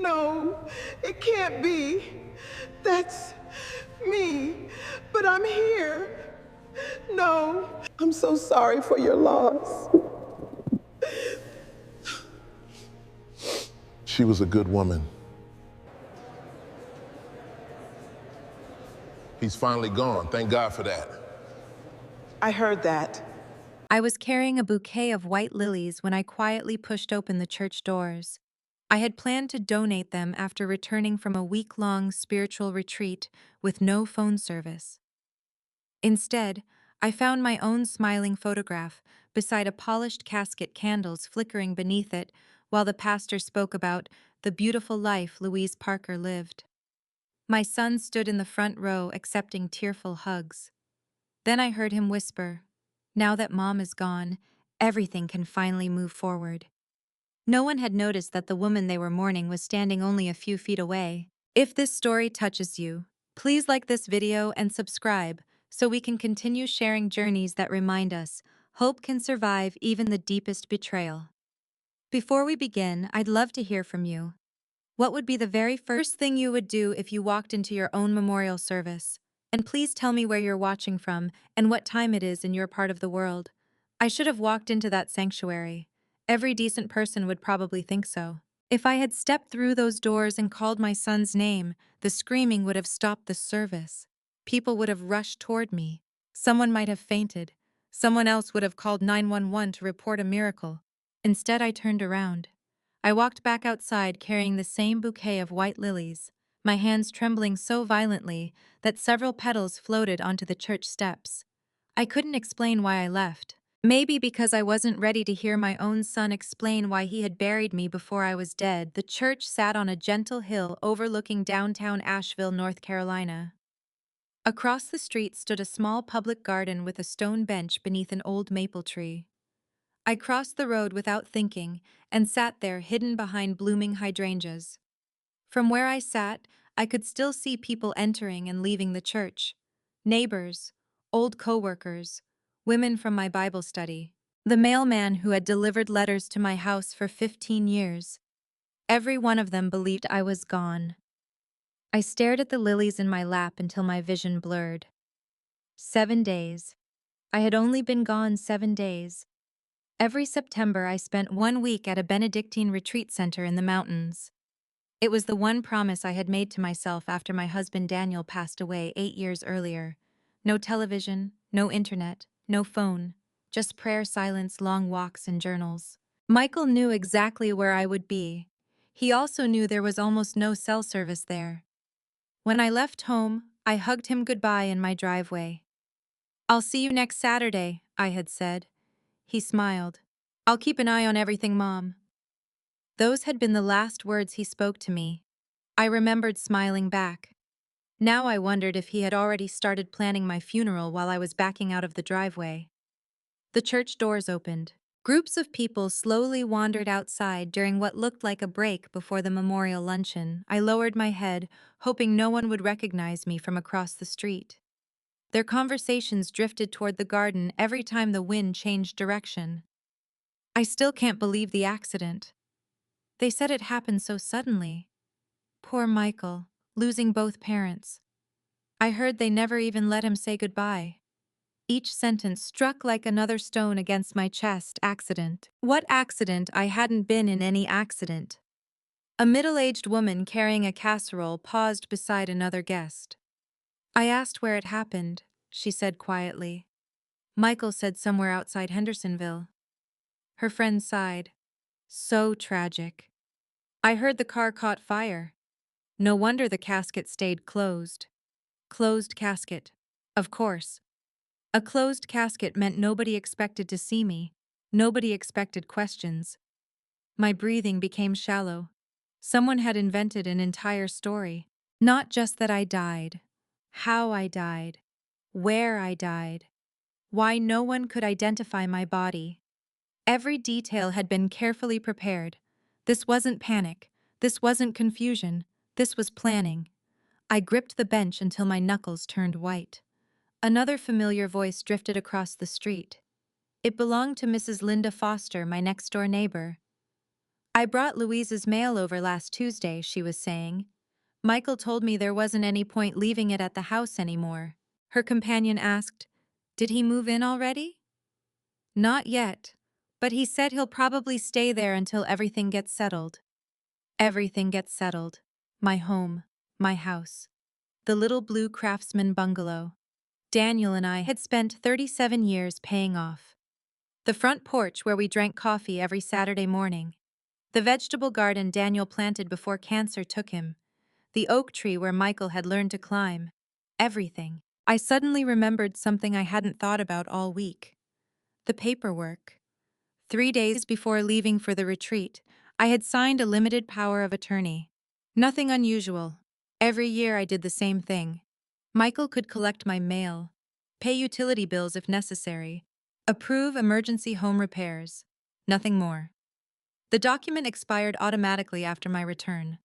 No, it can't be. That's me. But I'm here. No, I'm so sorry for your loss. She was a good woman. He's finally gone. Thank God for that. I heard that. I was carrying a bouquet of white lilies when I quietly pushed open the church doors. I had planned to donate them after returning from a week-long spiritual retreat with no phone service. Instead, I found my own smiling photograph beside a polished casket, candles flickering beneath it, while the pastor spoke about the beautiful life Louise Parker lived. My son stood in the front row accepting tearful hugs. Then I heard him whisper, "Now that Mom is gone, everything can finally move forward." No one had noticed that the woman they were mourning was standing only a few feet away. If this story touches you, please like this video and subscribe so we can continue sharing journeys that remind us hope can survive even the deepest betrayal. Before we begin, I'd love to hear from you. What would be the very first thing you would do if you walked into your own memorial service? And please tell me where you're watching from and what time it is in your part of the world. I should have walked into that sanctuary. Every decent person would probably think so. If I had stepped through those doors and called my son's name, the screaming would have stopped the service. People would have rushed toward me. Someone might have fainted. Someone else would have called 911 to report a miracle. Instead, I turned around. I walked back outside carrying the same bouquet of white lilies, my hands trembling so violently that several petals floated onto the church steps. I couldn't explain why I left. Maybe because I wasn't ready to hear my own son explain why he had buried me before I was dead. The church sat on a gentle hill overlooking downtown Asheville, North Carolina. Across the street stood a small public garden with a stone bench beneath an old maple tree. I crossed the road without thinking and sat there hidden behind blooming hydrangeas. From where I sat, I could still see people entering and leaving the church. Neighbors, old co-workers, women from my Bible study, the mailman who had delivered letters to my house for 15 years. Every one of them believed I was gone. I stared at the lilies in my lap until my vision blurred. 7 days. I had only been gone 7 days. Every September, I spent 1 week at a Benedictine retreat center in the mountains. It was the one promise I had made to myself after my husband Daniel passed away 8 years earlier. No television, no internet, no phone, just prayer, silence, long walks, and journals. Michael knew exactly where I would be. He also knew there was almost no cell service there. When I left home, I hugged him goodbye in my driveway. "I'll see you next Saturday," I had said. He smiled. "I'll keep an eye on everything, Mom." Those had been the last words he spoke to me. I remembered smiling back. Now I wondered if he had already started planning my funeral while I was backing out of the driveway. The church doors opened. Groups of people slowly wandered outside during what looked like a break before the memorial luncheon. I lowered my head, hoping no one would recognize me from across the street. Their conversations drifted toward the garden every time the wind changed direction. "I still can't believe the accident. They said it happened so suddenly. Poor Michael, losing both parents. I heard they never even let him say goodbye." Each sentence struck like another stone against my chest. Accident. What accident? I hadn't been in any accident. A middle-aged woman carrying a casserole paused beside another guest. "I asked where it happened," she said quietly. "Michael said somewhere outside Hendersonville." Her friend sighed. "So tragic." "I heard the car caught fire. No wonder the casket stayed closed." Closed casket. Of course. A closed casket meant nobody expected to see me. Nobody expected questions. My breathing became shallow. Someone had invented an entire story. Not just that I died. How I died. Where I died. Why no one could identify my body. Every detail had been carefully prepared. This wasn't panic. This wasn't confusion. This was planning. I gripped the bench until my knuckles turned white. Another familiar voice drifted across the street. It belonged to Mrs. Linda Foster, my next-door neighbor. I brought Louise's mail over last Tuesday, she was saying. Michael told me there wasn't any point leaving it at the house anymore. Her companion asked, "Did he move in already?" "Not yet, but he said he'll probably stay there until everything gets settled." Everything gets settled. My home, my house, the little blue craftsman bungalow. Daniel and I had spent 37 years paying off. The front porch where we drank coffee every Saturday morning. The vegetable garden Daniel planted before cancer took him. The oak tree where Michael had learned to climb. Everything. I suddenly remembered something I hadn't thought about all week. The paperwork. 3 days before leaving for the retreat, I had signed a limited power of attorney. Nothing unusual. Every year I did the same thing. Michael could collect my mail, pay utility bills if necessary, approve emergency home repairs. Nothing more. The document expired automatically after my return.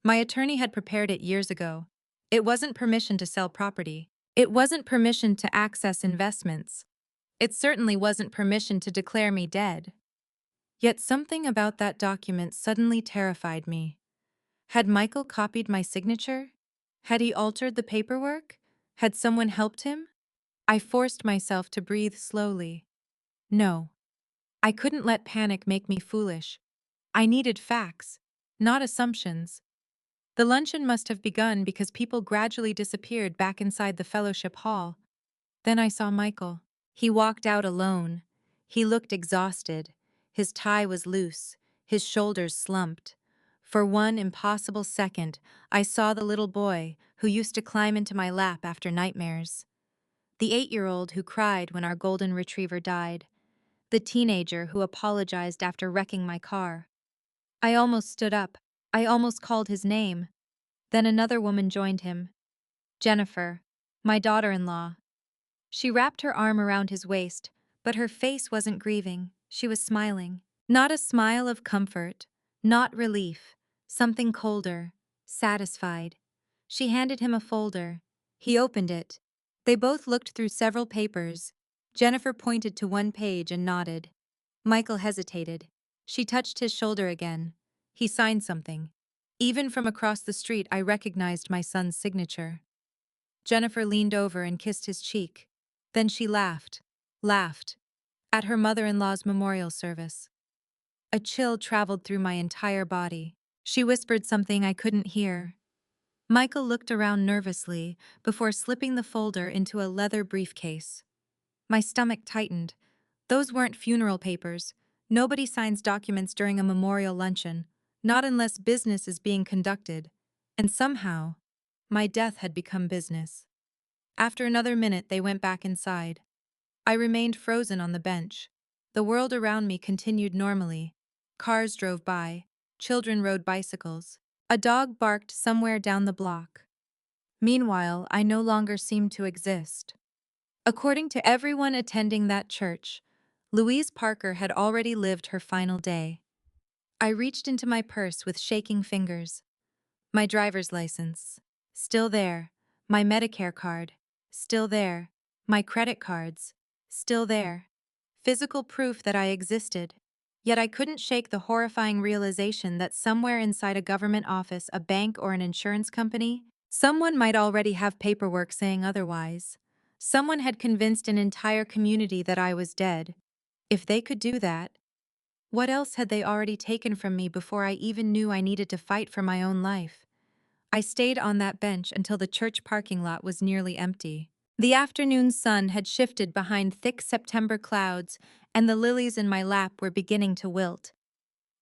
My attorney had prepared it years ago. It wasn't permission to sell property. It wasn't permission to access investments. It certainly wasn't permission to declare me dead. Yet something about that document suddenly terrified me. Had Michael copied my signature? Had he altered the paperwork? Had someone helped him? I forced myself to breathe slowly. No. I couldn't let panic make me foolish. I needed facts, not assumptions. The luncheon must have begun because people gradually disappeared back inside the fellowship hall. Then I saw Michael. He walked out alone. He looked exhausted. His tie was loose, his shoulders slumped. For one impossible second, I saw the little boy who used to climb into my lap after nightmares. The 8-year-old who cried when our golden retriever died. The teenager who apologized after wrecking my car. I almost stood up. I almost called his name. Then another woman joined him. Jennifer, my daughter-in-law. She wrapped her arm around his waist, but her face wasn't grieving, she was smiling. Not a smile of comfort, not relief, something colder, satisfied. She handed him a folder. He opened it. They both looked through several papers. Jennifer pointed to one page and nodded. Michael hesitated. She touched his shoulder again. He signed something. Even from across the street, I recognized my son's signature. Jennifer leaned over and kissed his cheek. Then she laughed, at her mother-in-law's memorial service. A chill traveled through my entire body. She whispered something I couldn't hear. Michael looked around nervously before slipping the folder into a leather briefcase. My stomach tightened. Those weren't funeral papers. Nobody signs documents during a memorial luncheon, not unless business is being conducted. And somehow, my death had become business. After another minute, they went back inside. I remained frozen on the bench. The world around me continued normally. Cars drove by. Children rode bicycles. A dog barked somewhere down the block. Meanwhile, I no longer seemed to exist. According to everyone attending that church, Louise Parker had already lived her final day. I reached into my purse with shaking fingers. My driver's license. Still there. My Medicare card. Still there. My credit cards. Still there. Physical proof that I existed. Yet I couldn't shake the horrifying realization that somewhere inside a government office, a bank, or an insurance company, someone might already have paperwork saying otherwise. Someone had convinced an entire community that I was dead. If they could do that, what else had they already taken from me before I even knew I needed to fight for my own life? I stayed on that bench until the church parking lot was nearly empty. The afternoon sun had shifted behind thick September clouds, and the lilies in my lap were beginning to wilt.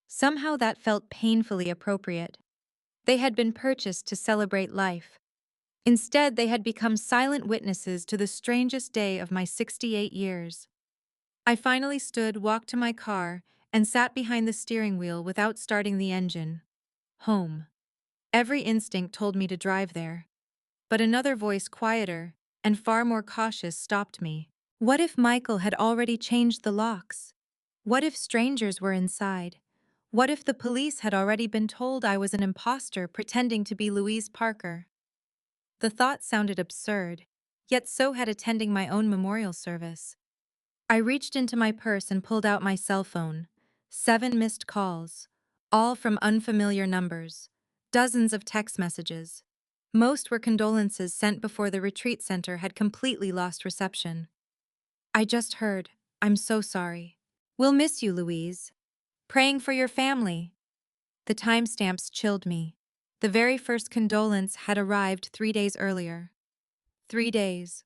Somehow that felt painfully appropriate. They had been purchased to celebrate life. Instead, they had become silent witnesses to the strangest day of my 68 years. I finally stood, walked to my car, and sat behind the steering wheel without starting the engine. Home. Every instinct told me to drive there. But another voice, quieter and far more cautious, stopped me. What if Michael had already changed the locks? What if strangers were inside? What if the police had already been told I was an imposter pretending to be Louise Parker? The thought sounded absurd, yet so had attending my own memorial service. I reached into my purse and pulled out my cell phone. 7 missed calls. all from unfamiliar numbers. Dozens of text messages. Most were condolences sent before the retreat center had completely lost reception. I just heard, "I'm so sorry. We'll miss you, Louise. Praying for your family." The timestamps chilled me. The very first condolence had arrived 3 days earlier. 3 days.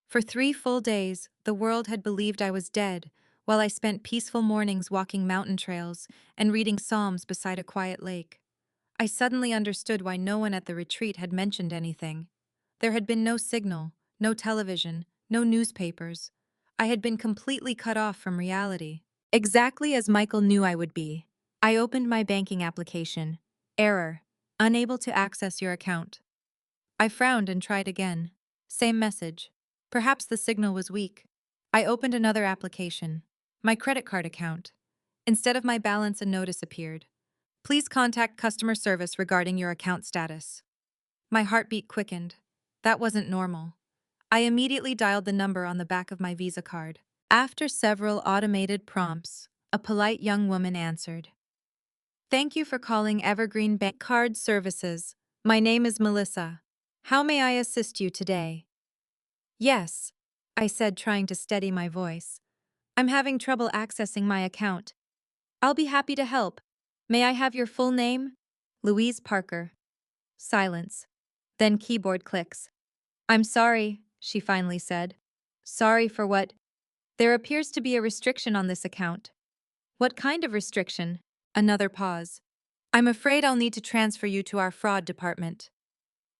For 3 full days, the world had believed I was dead, while I spent peaceful mornings walking mountain trails and reading psalms beside a quiet lake. I suddenly understood why no one at the retreat had mentioned anything. There had been no signal, no television, no newspapers. I had been completely cut off from reality. Exactly as Michael knew I would be. I opened my banking application. Error. Unable to access your account. I frowned and tried again. Same message. Perhaps the signal was weak. I opened another application. My credit card account. Instead of my balance, a notice appeared. Please contact customer service regarding your account status. My heartbeat quickened. That wasn't normal. I immediately dialed the number on the back of my Visa card. After several automated prompts, a polite young woman answered. Thank you for calling Evergreen Bank Card Services. My name is Melissa. How may I assist you today? Yes, I said, trying to steady my voice. I'm having trouble accessing my account. I'll be happy to help. May I have your full name? Louise Parker. Silence. Then keyboard clicks. I'm sorry, she finally said. Sorry for what? There appears to be a restriction on this account. What kind of restriction? Another pause. I'm afraid I'll need to transfer you to our fraud department.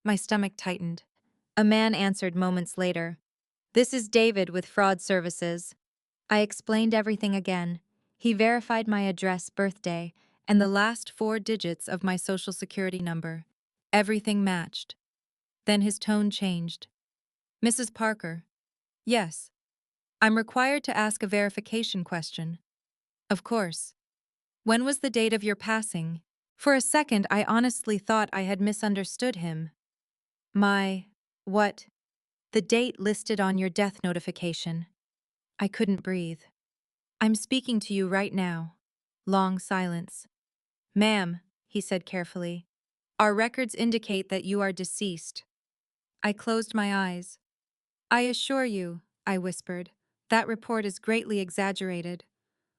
My stomach tightened. A man answered moments later. This is David with Fraud Services. I explained everything again. He verified my address, birthday, and the last 4 digits of my social security number. Everything matched. Then his tone changed. Mrs. Parker. Yes. I'm required to ask a verification question. Of course. When was the date of your passing? For a second, I honestly thought I had misunderstood him. What? The date listed on your death notification. I couldn't breathe. I'm speaking to you right now. Long silence. Ma'am, he said carefully, our records indicate that you are deceased. I closed my eyes. I assure you, I whispered, that report is greatly exaggerated.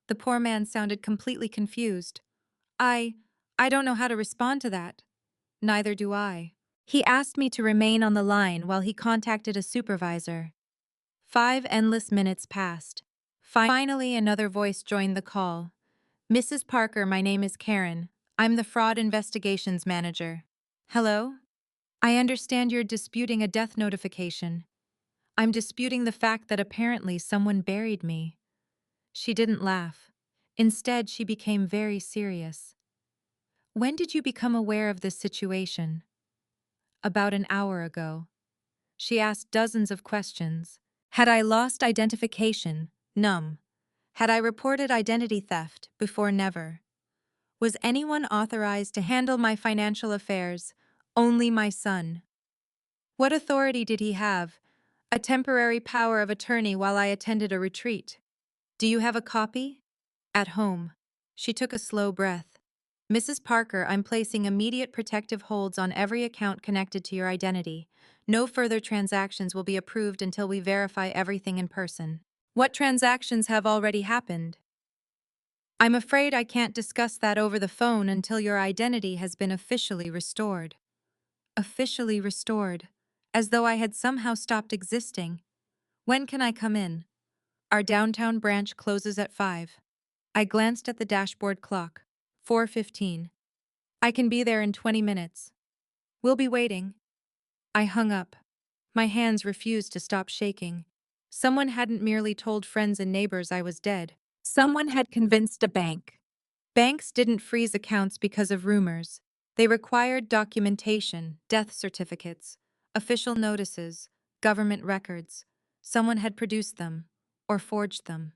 The poor man sounded completely confused. I don't know how to respond to that. Neither do I. He asked me to remain on the line while he contacted a supervisor. 5 endless minutes passed. Finally, another voice joined the call. Mrs. Parker, my name is Karen. I'm the fraud investigations manager. Hello? I understand you're disputing a death notification. I'm disputing the fact that apparently someone buried me. She didn't laugh. Instead, she became very serious. When did you become aware of this situation? About an hour ago. She asked dozens of questions. Had I lost identification? None. Had I reported identity theft? Before, never. Was anyone authorized to handle my financial affairs? Only my son. What authority did he have? A temporary power of attorney while I attended a retreat. Do you have a copy? At home. She took a slow breath. Mrs. Parker, I'm placing immediate protective holds on every account connected to your identity. No further transactions will be approved until we verify everything in person. What transactions have already happened? I'm afraid I can't discuss that over the phone until your identity has been officially restored. Officially restored, as though I had somehow stopped existing. When can I come in? Our downtown branch closes at 5. I glanced at the dashboard clock. 4:15. I can be there in 20 minutes. We'll be waiting. I hung up. My hands refused to stop shaking. Someone hadn't merely told friends and neighbors I was dead. Someone had convinced a bank. Banks didn't freeze accounts because of rumors. They required documentation, death certificates, official notices, government records. Someone had produced them, or forged them.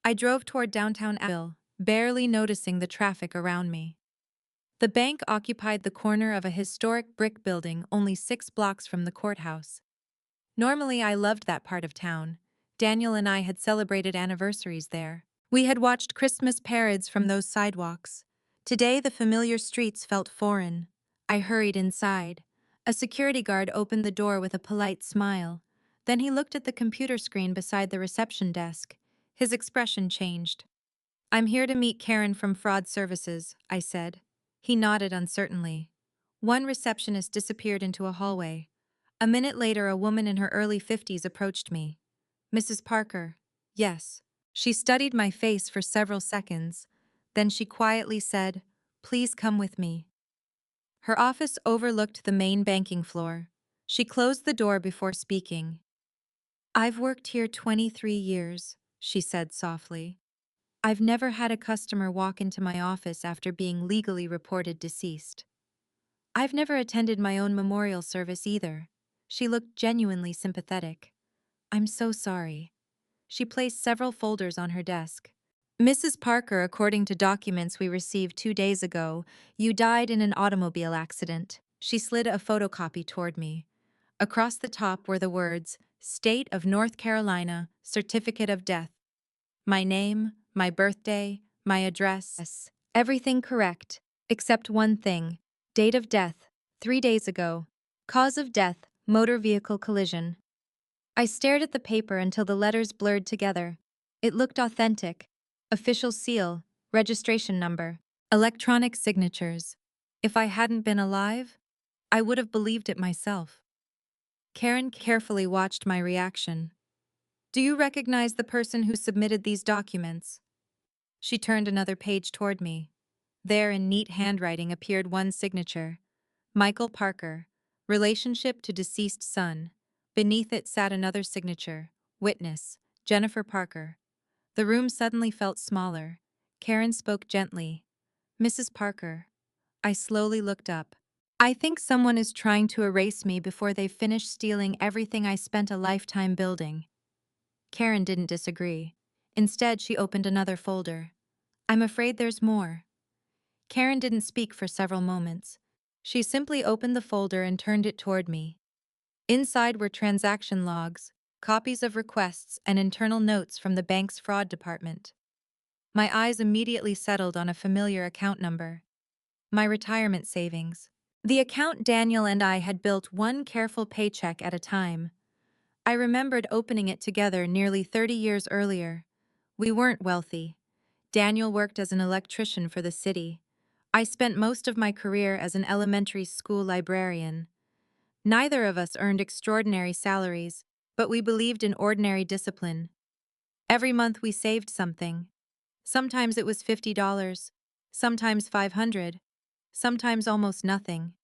I drove toward downtown Asheville, barely noticing the traffic around me. The bank occupied the corner of a historic brick building only 6 blocks from the courthouse. Normally, I loved that part of town. Daniel and I had celebrated anniversaries there. We had watched Christmas parades from those sidewalks. Today, the familiar streets felt foreign. I hurried inside. A security guard opened the door with a polite smile. Then he looked at the computer screen beside the reception desk. His expression changed. "I'm here to meet Karen from Fraud Services," I said. He nodded uncertainly. One receptionist disappeared into a hallway. A minute later, a woman in her early 50s approached me. "Mrs. Parker." "Yes." She studied my face for several seconds. Then she quietly said, "Please come with me." Her office overlooked the main banking floor. She closed the door before speaking. "I've worked here 23 years," she said softly. "I've never had a customer walk into my office after being legally reported deceased. I've never attended my own memorial service either." She looked genuinely sympathetic. "I'm so sorry." She placed several folders on her desk. "Mrs. Parker, according to documents we received 2 days ago, you died in an automobile accident." She slid a photocopy toward me. Across the top were the words, "State of North Carolina, Certificate of Death." My name, my birthday, my address, everything correct, except one thing. Date of death, 3 days ago. Cause of death, motor vehicle collision. I stared at the paper until the letters blurred together. It looked authentic. Official seal, registration number, electronic signatures. If I hadn't been alive, I would have believed it myself. Karen carefully watched my reaction. "Do you recognize the person who submitted these documents?" She turned another page toward me. There, in neat handwriting, appeared one signature: Michael Parker, relationship to deceased son. Beneath it sat another signature: witness, Jennifer Parker. The room suddenly felt smaller. Karen spoke gently. "Mrs. Parker." I slowly looked up. "I think someone is trying to erase me before they've finished stealing everything I spent a lifetime building." Karen didn't disagree. Instead, she opened another folder. "I'm afraid there's more." Karen didn't speak for several moments. She simply opened the folder and turned it toward me. Inside were transaction logs, copies of requests, and internal notes from the bank's fraud department. My eyes immediately settled on a familiar account number: my retirement savings. The account Daniel and I had built one careful paycheck at a time. I remembered opening it together nearly 30 years earlier. We weren't wealthy. Daniel worked as an electrician for the city. I spent most of my career as an elementary school librarian. Neither of us earned extraordinary salaries, but we believed in ordinary discipline. Every month we saved something. Sometimes it was $50, sometimes 500, sometimes almost nothing.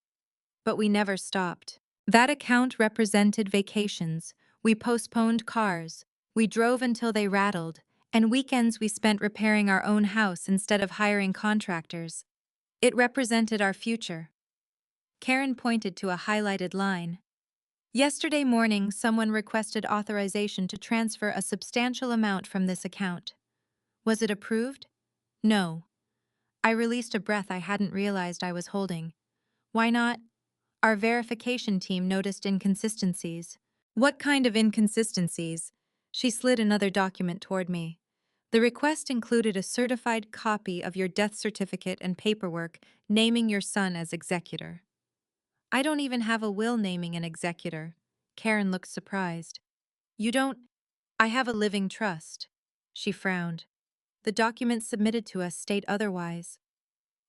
But we never stopped. That account represented vacations. We postponed cars. We drove until they rattled, and weekends we spent repairing our own house instead of hiring contractors. It represented our future. Karen pointed to a highlighted line. "Yesterday morning, someone requested authorization to transfer a substantial amount from this account. Was it approved?" "No." I released a breath I hadn't realized I was holding. "Why not?" "Our verification team noticed inconsistencies." "What kind of inconsistencies?" She slid another document toward me. "The request included a certified copy of your death certificate and paperwork naming your son as executor." "I don't even have a will naming an executor." Karen looked surprised. "You don't?" "I have a living trust." She frowned. "The documents submitted to us state otherwise."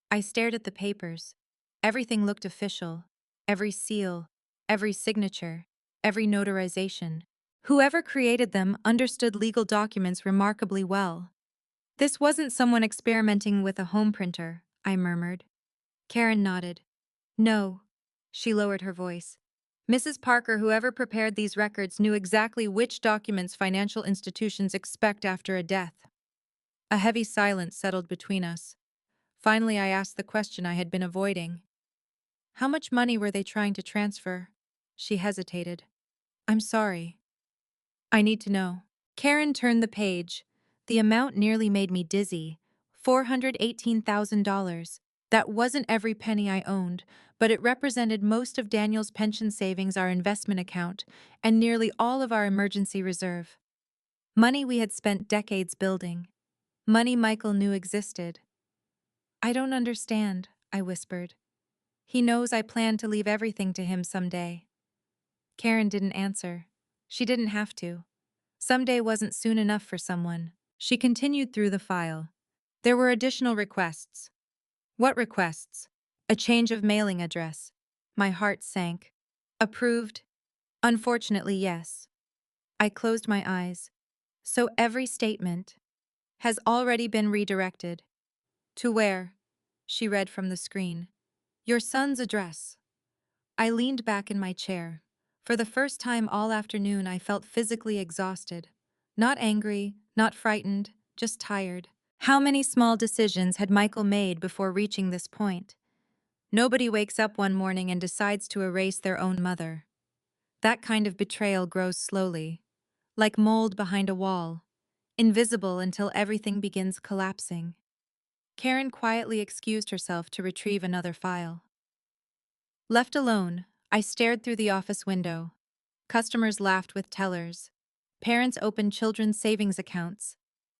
I stared at the papers. Everything looked official. Every seal, every signature, every notarization. Whoever created them understood legal documents remarkably well. "This wasn't someone experimenting with a home printer," I murmured. Karen nodded. "No." She lowered her voice. "Mrs. Parker, whoever prepared these records knew exactly which documents financial institutions expect after a death." A heavy silence settled between us. Finally, I asked the question I had been avoiding. "How much money were they trying to transfer?" She hesitated. "I'm sorry. I need to know." Karen turned the page. The amount nearly made me dizzy. $418,000. That wasn't every penny I owned, but it represented most of Daniel's pension savings, our investment account, and nearly all of our emergency reserve. Money we had spent decades building. Money Michael knew existed. I don't understand, I whispered. He knows I plan to leave everything to him someday. Karen didn't answer. She didn't have to. Someday wasn't soon enough for someone. She continued through the file. There were additional requests. What requests? A change of mailing address. My heart sank. Approved? Unfortunately, yes. I closed my eyes. So every statement has already been redirected. To where? She read from the screen. Your son's address. I leaned back in my chair. For the first time all afternoon, I felt physically exhausted. Not angry, not frightened, just tired. How many small decisions had Michael made before reaching this point? Nobody wakes up one morning and decides to erase their own mother. That kind of betrayal grows slowly, like mold behind a wall, invisible until everything begins collapsing. Karen quietly excused herself to retrieve another file. Left alone, I stared through the office window. Customers laughed with tellers. Parents opened children's savings accounts.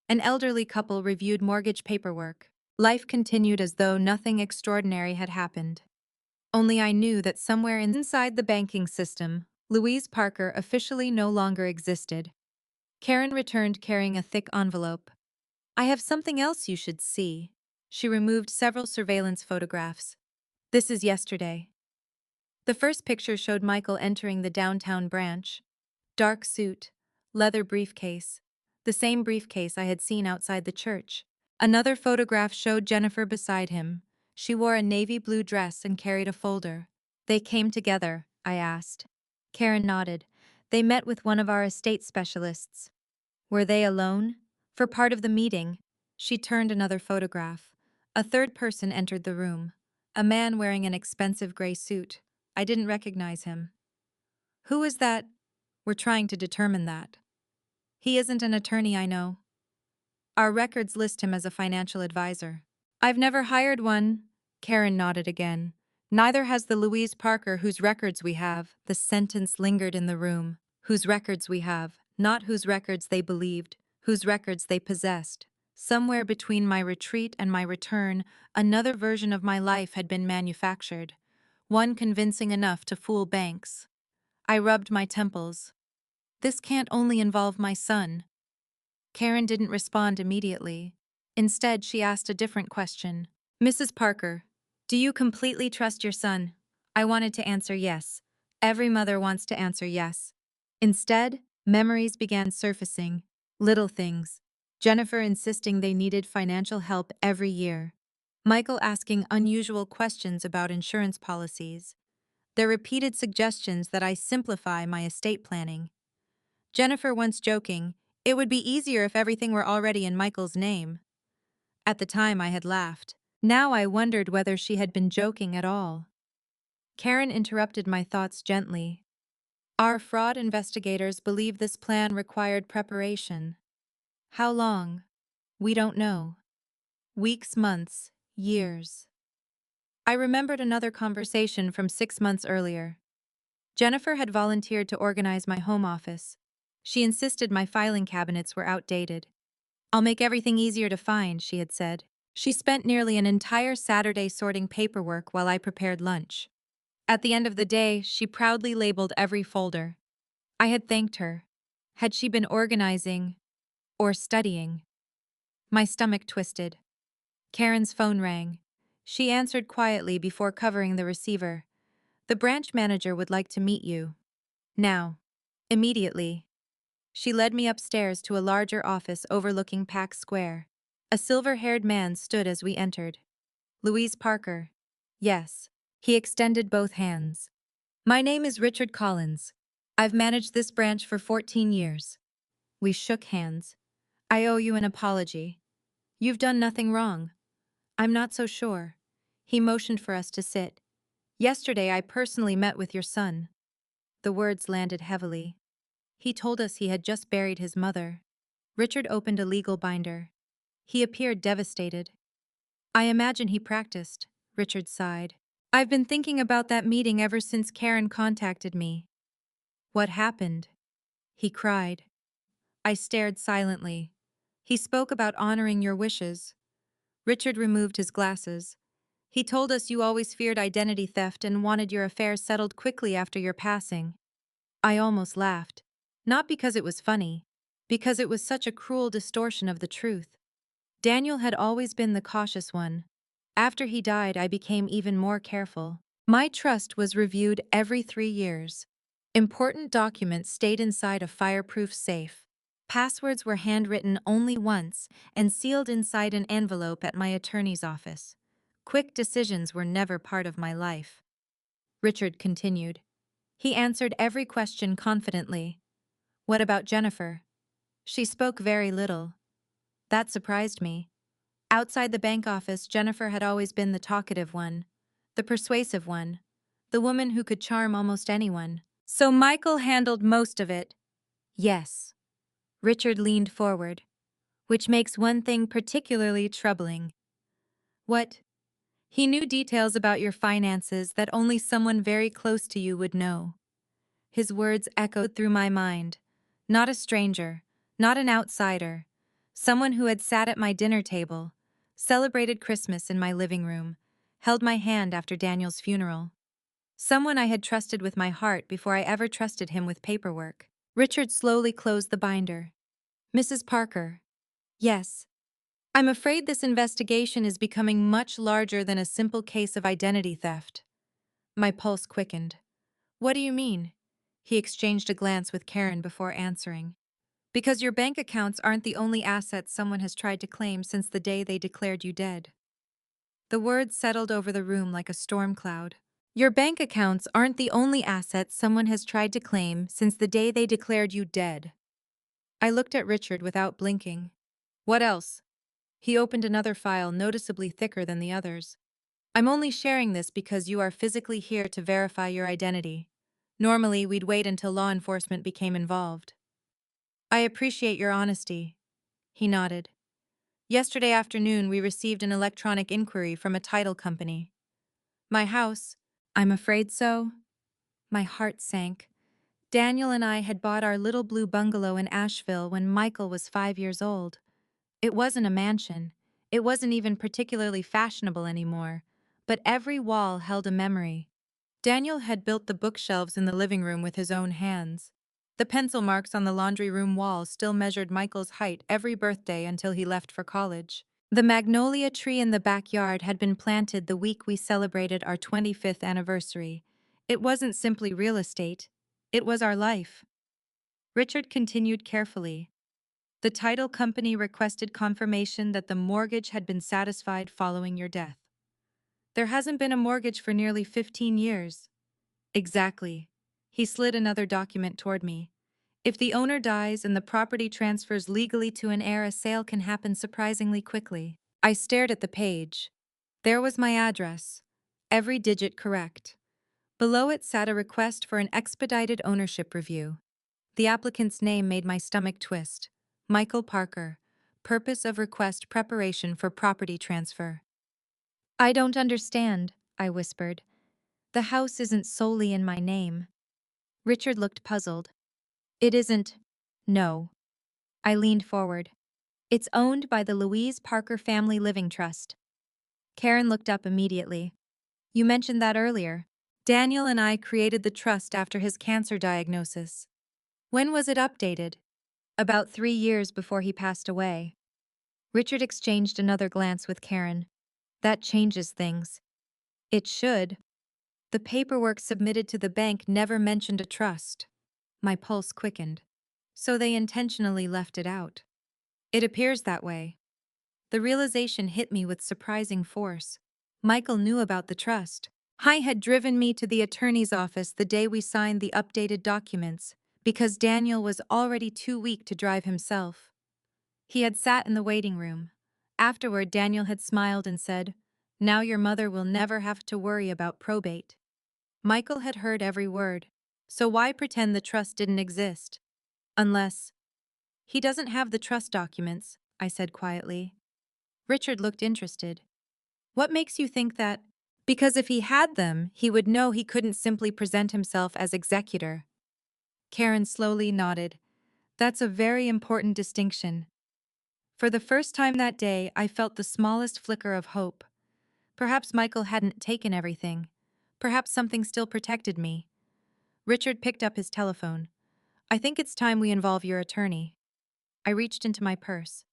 An elderly couple reviewed mortgage paperwork. Life continued as though nothing extraordinary had happened. Only I knew that somewhere inside the banking system, Louise Parker officially no longer existed. Karen returned carrying a thick envelope. I have something else you should see. She removed several surveillance photographs. This is yesterday. The first picture showed Michael entering the downtown branch. Dark suit, leather briefcase. The same briefcase I had seen outside the church. Another photograph showed Jennifer beside him. She wore a navy blue dress and carried a folder. They came together, I asked. Karen nodded. They met with one of our estate specialists. Were they alone? For part of the meeting, she turned another photograph. A third person entered the room. A man wearing an expensive gray suit. I didn't recognize him. Who is that? We're trying to determine that. He isn't an attorney, I know. Our records list him as a financial advisor. I've never hired one. Karen nodded again. Neither has the Louise Parker whose records we have. The sentence lingered in the room. Whose records we have, not whose records they believed, whose records they possessed. Somewhere between my retreat and my return, another version of my life had been manufactured. One convincing enough to fool banks. I rubbed my temples. This can't only involve my son. Karen didn't respond immediately. Instead, she asked a different question. Mrs. Parker, do you completely trust your son? I wanted to answer yes. Every mother wants to answer yes. Instead, memories began surfacing. Little things. Jennifer insisting they needed financial help every year. Michael asking unusual questions about insurance policies. Their repeated suggestions that I simplify my estate planning. Jennifer once joking, it would be easier if everything were already in Michael's name. At the time, I had laughed. Now I wondered whether she had been joking at all. Karen interrupted my thoughts gently. Our fraud investigators believe this plan required preparation. How long? We don't know. Weeks, months, years. I remembered another conversation from 6 months earlier. Jennifer had volunteered to organize my home office. She insisted my filing cabinets were outdated. I'll make everything easier to find, she had said. She spent nearly an entire Saturday sorting paperwork while I prepared lunch. At the end of the day, she proudly labeled every folder. I had thanked her. Had she been organizing or studying? My stomach twisted. Karen's phone rang. She answered quietly before covering the receiver. The branch manager would like to meet you. Now. Immediately. She led me upstairs to a larger office overlooking Pack Square. A silver-haired man stood as we entered. Louise Parker. Yes. He extended both hands. My name is Richard Collins. I've managed this branch for 14 years. We shook hands. I owe you an apology. You've done nothing wrong. I'm not so sure. He motioned for us to sit. Yesterday I personally met with your son. The words landed heavily. He told us he had just buried his mother. Richard opened a legal binder. He appeared devastated. I imagine he practiced, Richard sighed. I've been thinking about that meeting ever since Karen contacted me. What happened? He cried. I stared silently. He spoke about honoring your wishes. Richard removed his glasses. He told us you always feared identity theft and wanted your affairs settled quickly after your passing. I almost laughed. Not because it was funny, because it was such a cruel distortion of the truth. Daniel had always been the cautious one. After he died, I became even more careful. My trust was reviewed every 3 years. Important documents stayed inside a fireproof safe. Passwords were handwritten only once and sealed inside an envelope at my attorney's office. Quick decisions were never part of my life. Richard continued. He answered every question confidently. What about Jennifer? She spoke very little. That surprised me. Outside the bank office, Jennifer had always been the talkative one, the persuasive one, the woman who could charm almost anyone. So Michael handled most of it. Yes. Richard leaned forward, which makes one thing particularly troubling. What? He knew details about your finances that only someone very close to you would know. His words echoed through my mind. Not a stranger, not an outsider, someone who had sat at my dinner table, celebrated Christmas in my living room, held my hand after Daniel's funeral. Someone I had trusted with my heart before I ever trusted him with paperwork. Richard slowly closed the binder. Mrs. Parker. Yes. I'm afraid this investigation is becoming much larger than a simple case of identity theft. My pulse quickened. What do you mean? He exchanged a glance with Karen before answering. Because your bank accounts aren't the only assets someone has tried to claim since the day they declared you dead. The words settled over the room like a storm cloud. Your bank accounts aren't the only assets someone has tried to claim since the day they declared you dead. I looked at Richard without blinking. What else? He opened another file noticeably thicker than the others. I'm only sharing this because you are physically here to verify your identity. Normally, we'd wait until law enforcement became involved. I appreciate your honesty. He nodded. Yesterday afternoon, we received an electronic inquiry from a title company. My house. I'm afraid so. My heart sank. Daniel and I had bought our little blue bungalow in Asheville when Michael was 5 years old. It wasn't a mansion. It wasn't even particularly fashionable anymore. But every wall held a memory. Daniel had built the bookshelves in the living room with his own hands. The pencil marks on the laundry room wall still measured Michael's height every birthday until he left for college. The magnolia tree in the backyard had been planted the week we celebrated our 25th anniversary. It wasn't simply real estate. It was our life. Richard continued carefully. The title company requested confirmation that the mortgage had been satisfied following your death. There hasn't been a mortgage for nearly 15 years. Exactly. He slid another document toward me. If the owner dies and the property transfers legally to an heir, a sale can happen surprisingly quickly. I stared at the page. There was my address. Every digit correct. Below it sat a request for an expedited ownership review. The applicant's name made my stomach twist. Michael Parker. Purpose of request: preparation for property transfer. I don't understand, I whispered. The house isn't solely in my name. Richard looked puzzled. It isn't. No. I leaned forward. It's owned by the Louise Parker Family Living Trust. Karen looked up immediately. You mentioned that earlier. Daniel and I created the trust after his cancer diagnosis. When was it updated? About 3 years before he passed away. Richard exchanged another glance with Karen. That changes things. It should. The paperwork submitted to the bank never mentioned a trust. My pulse quickened. So they intentionally left it out. It appears that way. The realization hit me with surprising force. Michael knew about the trust. He had driven me to the attorney's office the day we signed the updated documents, because Daniel was already too weak to drive himself. He had sat in the waiting room. Afterward, Daniel had smiled and said, "Now your mother will never have to worry about probate." Michael had heard every word. So why pretend the trust didn't exist? Unless... He doesn't have the trust documents, I said quietly. Richard looked interested. What makes you think that? Because if he had them, he would know he couldn't simply present himself as executor. Karen slowly nodded. That's a very important distinction. For the first time that day, I felt the smallest flicker of hope. Perhaps Michael hadn't taken everything. Perhaps something still protected me. Richard picked up his telephone. I think it's time we involve your attorney. I reached into my purse.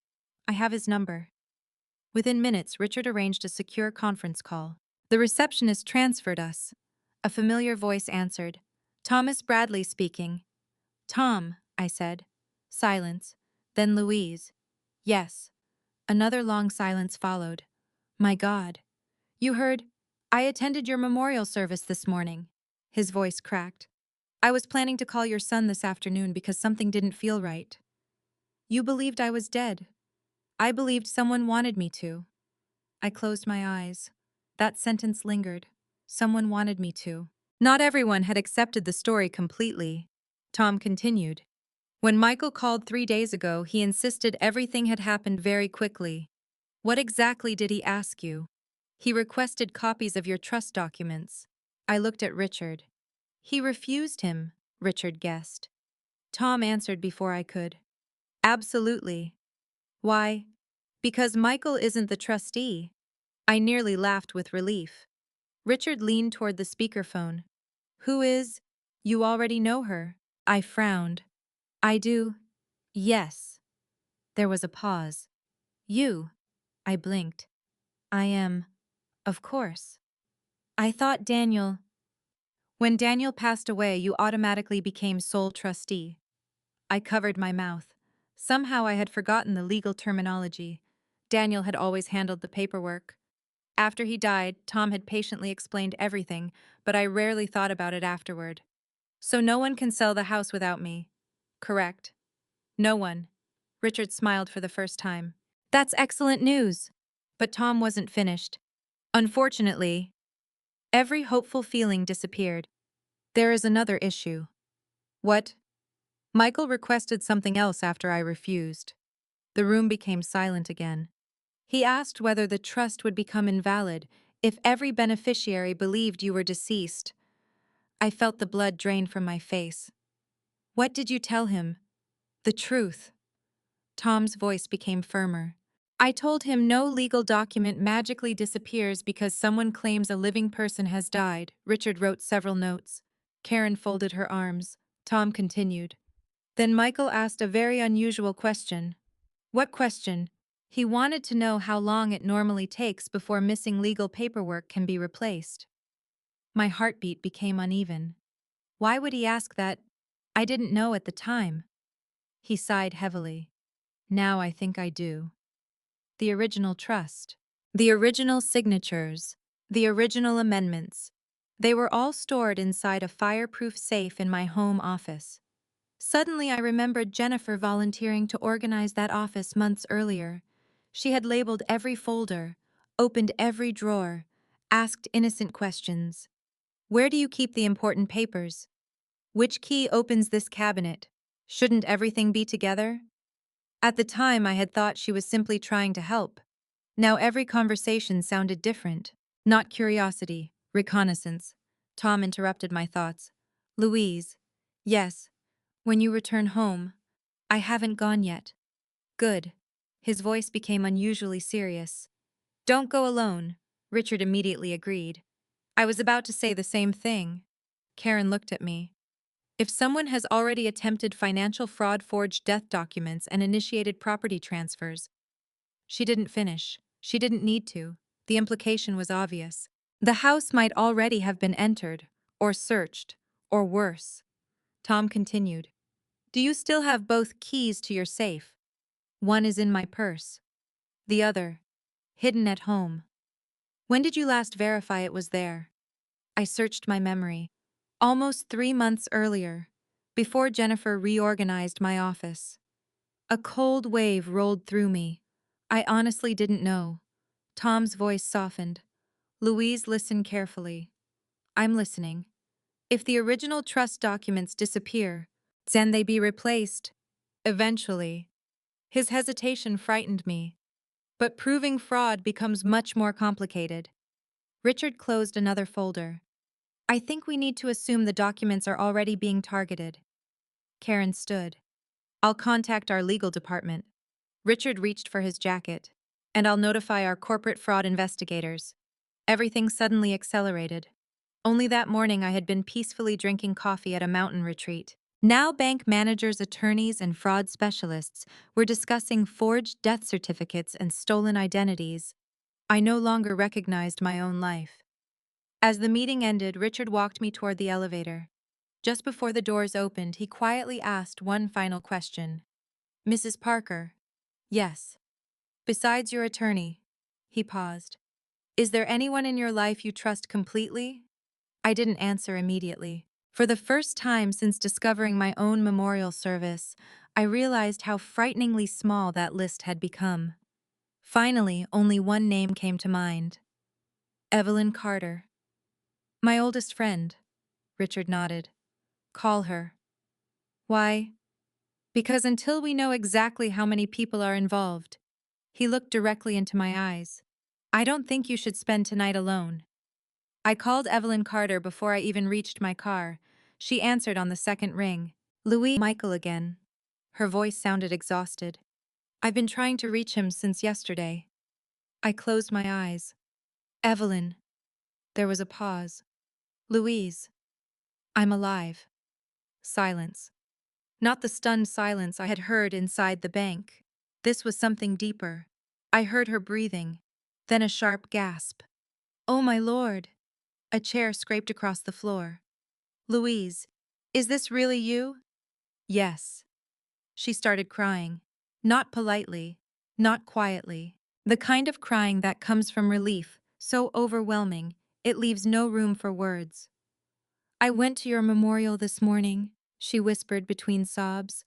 I have his number. Within minutes, Richard arranged a secure conference call. The receptionist transferred us. A familiar voice answered. Thomas Bradley speaking. Tom, I said. Silence. Then Louise. Yes. Another long silence followed. My God. You heard? I attended your memorial service this morning. His voice cracked. I was planning to call your son this afternoon because something didn't feel right. You believed I was dead. I believed someone wanted me to. I closed my eyes. That sentence lingered. Someone wanted me to. Not everyone had accepted the story completely. Tom continued. When Michael called 3 days ago, he insisted everything had happened very quickly. What exactly did he ask you? He requested copies of your trust documents. I looked at Richard. He refused him, Richard guessed. Tom answered before I could. Absolutely. Why? Because Michael isn't the trustee. I nearly laughed with relief. Richard leaned toward the speakerphone. Who is? You already know her. I frowned. I do. Yes. There was a pause. You. I blinked. I am. Of course. I thought Daniel. When Daniel passed away, you automatically became sole trustee. I covered my mouth. Somehow I had forgotten the legal terminology. Daniel had always handled the paperwork. After he died, Tom had patiently explained everything, but I rarely thought about it afterward. So no one can sell the house without me. Correct. No one. Richard smiled for the first time. That's excellent news. But Tom wasn't finished. Unfortunately, every hopeful feeling disappeared. There is another issue. What? Michael requested something else after I refused. The room became silent again. He asked whether the trust would become invalid if every beneficiary believed you were deceased. I felt the blood drain from my face. What did you tell him? The truth. Tom's voice became firmer. I told him no legal document magically disappears because someone claims a living person has died. Richard wrote several notes. Karen folded her arms. Tom continued. Then Michael asked a very unusual question. What question? He wanted to know how long it normally takes before missing legal paperwork can be replaced. My heartbeat became uneven. Why would he ask that? I didn't know at the time. He sighed heavily. Now I think I do. The original trust. The original signatures. The original amendments. They were all stored inside a fireproof safe in my home office. Suddenly I remembered Jennifer volunteering to organize that office months earlier. She had labeled every folder, opened every drawer, asked innocent questions. Where do you keep the important papers? Which key opens this cabinet? Shouldn't everything be together? At the time, I had thought she was simply trying to help. Now every conversation sounded different. Not curiosity, reconnaissance. Tom interrupted my thoughts. Louise. Yes. When you return home. I haven't gone yet. Good. His voice became unusually serious. Don't go alone. Richard immediately agreed. I was about to say the same thing. Karen looked at me. If someone has already attempted financial fraud, forged death documents, and initiated property transfers. She didn't finish. She didn't need to. The implication was obvious. The house might already have been entered, or searched, or worse. Tom continued. Do you still have both keys to your safe? One is in my purse. The other, hidden at home. When did you last verify it was there? I searched my memory. Almost 3 months earlier, before Jennifer reorganized my office. A cold wave rolled through me. I honestly didn't know. Tom's voice softened. Louise, listen carefully. I'm listening. If the original trust documents disappear, can they be replaced? Eventually. His hesitation frightened me. But proving fraud becomes much more complicated. Richard closed another folder. I think we need to assume the documents are already being targeted. Karen stood. I'll contact our legal department. Richard reached for his jacket. And I'll notify our corporate fraud investigators. Everything suddenly accelerated. Only that morning I had been peacefully drinking coffee at a mountain retreat. Now bank managers, attorneys, and fraud specialists were discussing forged death certificates and stolen identities. I no longer recognized my own life. As the meeting ended, Richard walked me toward the elevator. Just before the doors opened, he quietly asked one final question. Mrs. Parker? Yes. Besides your attorney? He paused. Is there anyone in your life you trust completely? I didn't answer immediately. For the first time since discovering my own memorial service, I realized how frighteningly small that list had become. Finally, only one name came to mind. Evelyn Carter. My oldest friend. Richard nodded. Call her. Why? Because until we know exactly how many people are involved, he looked directly into my eyes. I don't think you should spend tonight alone. I called Evelyn Carter before I even reached my car. She answered on the second ring. Louise, Michael again. Her voice sounded exhausted. I've been trying to reach him since yesterday. I closed my eyes. Evelyn. There was a pause. Louise. I'm alive. Silence. Not the stunned silence I had heard inside the bank. This was something deeper. I heard her breathing, then a sharp gasp. Oh my lord! A chair scraped across the floor. Louise, is this really you? Yes. She started crying. Not politely, not quietly. The kind of crying that comes from relief, so overwhelming, it leaves no room for words. I went to your memorial this morning, she whispered between sobs.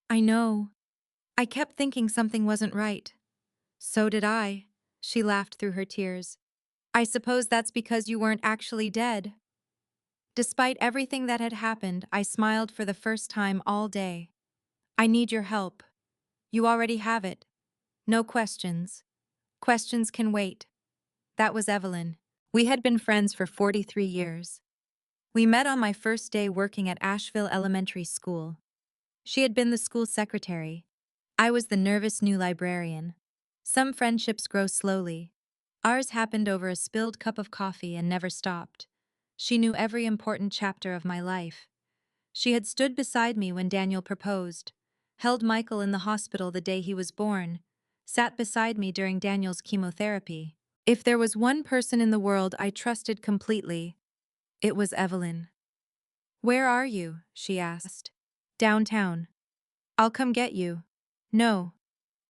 I know. I kept thinking something wasn't right. So did I, she laughed through her tears. I suppose that's because you weren't actually dead. Despite everything that had happened, I smiled for the first time all day. I need your help. You already have it. No questions. Questions can wait. That was Evelyn. We had been friends for 43 years. We met on my first day working at Asheville Elementary School. She had been the school secretary. I was the nervous new librarian. Some friendships grow slowly. Ours happened over a spilled cup of coffee and never stopped. She knew every important chapter of my life. She had stood beside me when Daniel proposed, held Michael in the hospital the day he was born, sat beside me during Daniel's chemotherapy. If there was one person in the world I trusted completely, it was Evelyn. Where are you? She asked. Downtown. I'll come get you. No.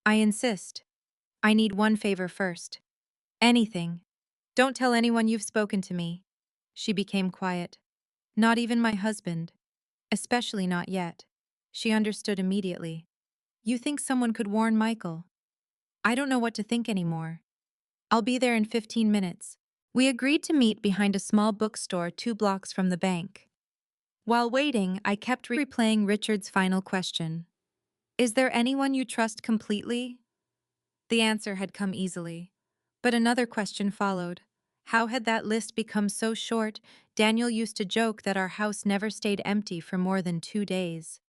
I insist. I need one favor first. Anything. Don't tell anyone you've spoken to me. She became quiet. Not even my husband. Especially not yet. She understood immediately. You think someone could warn Michael? I don't know what to think anymore. I'll be there in 15 minutes. We agreed to meet behind a small bookstore 2 blocks from the bank. While waiting, I kept replaying Richard's final question. Is there anyone you trust completely? The answer had come easily. But another question followed. How had that list become so short? Daniel used to joke that our house never stayed empty for more than 2 days.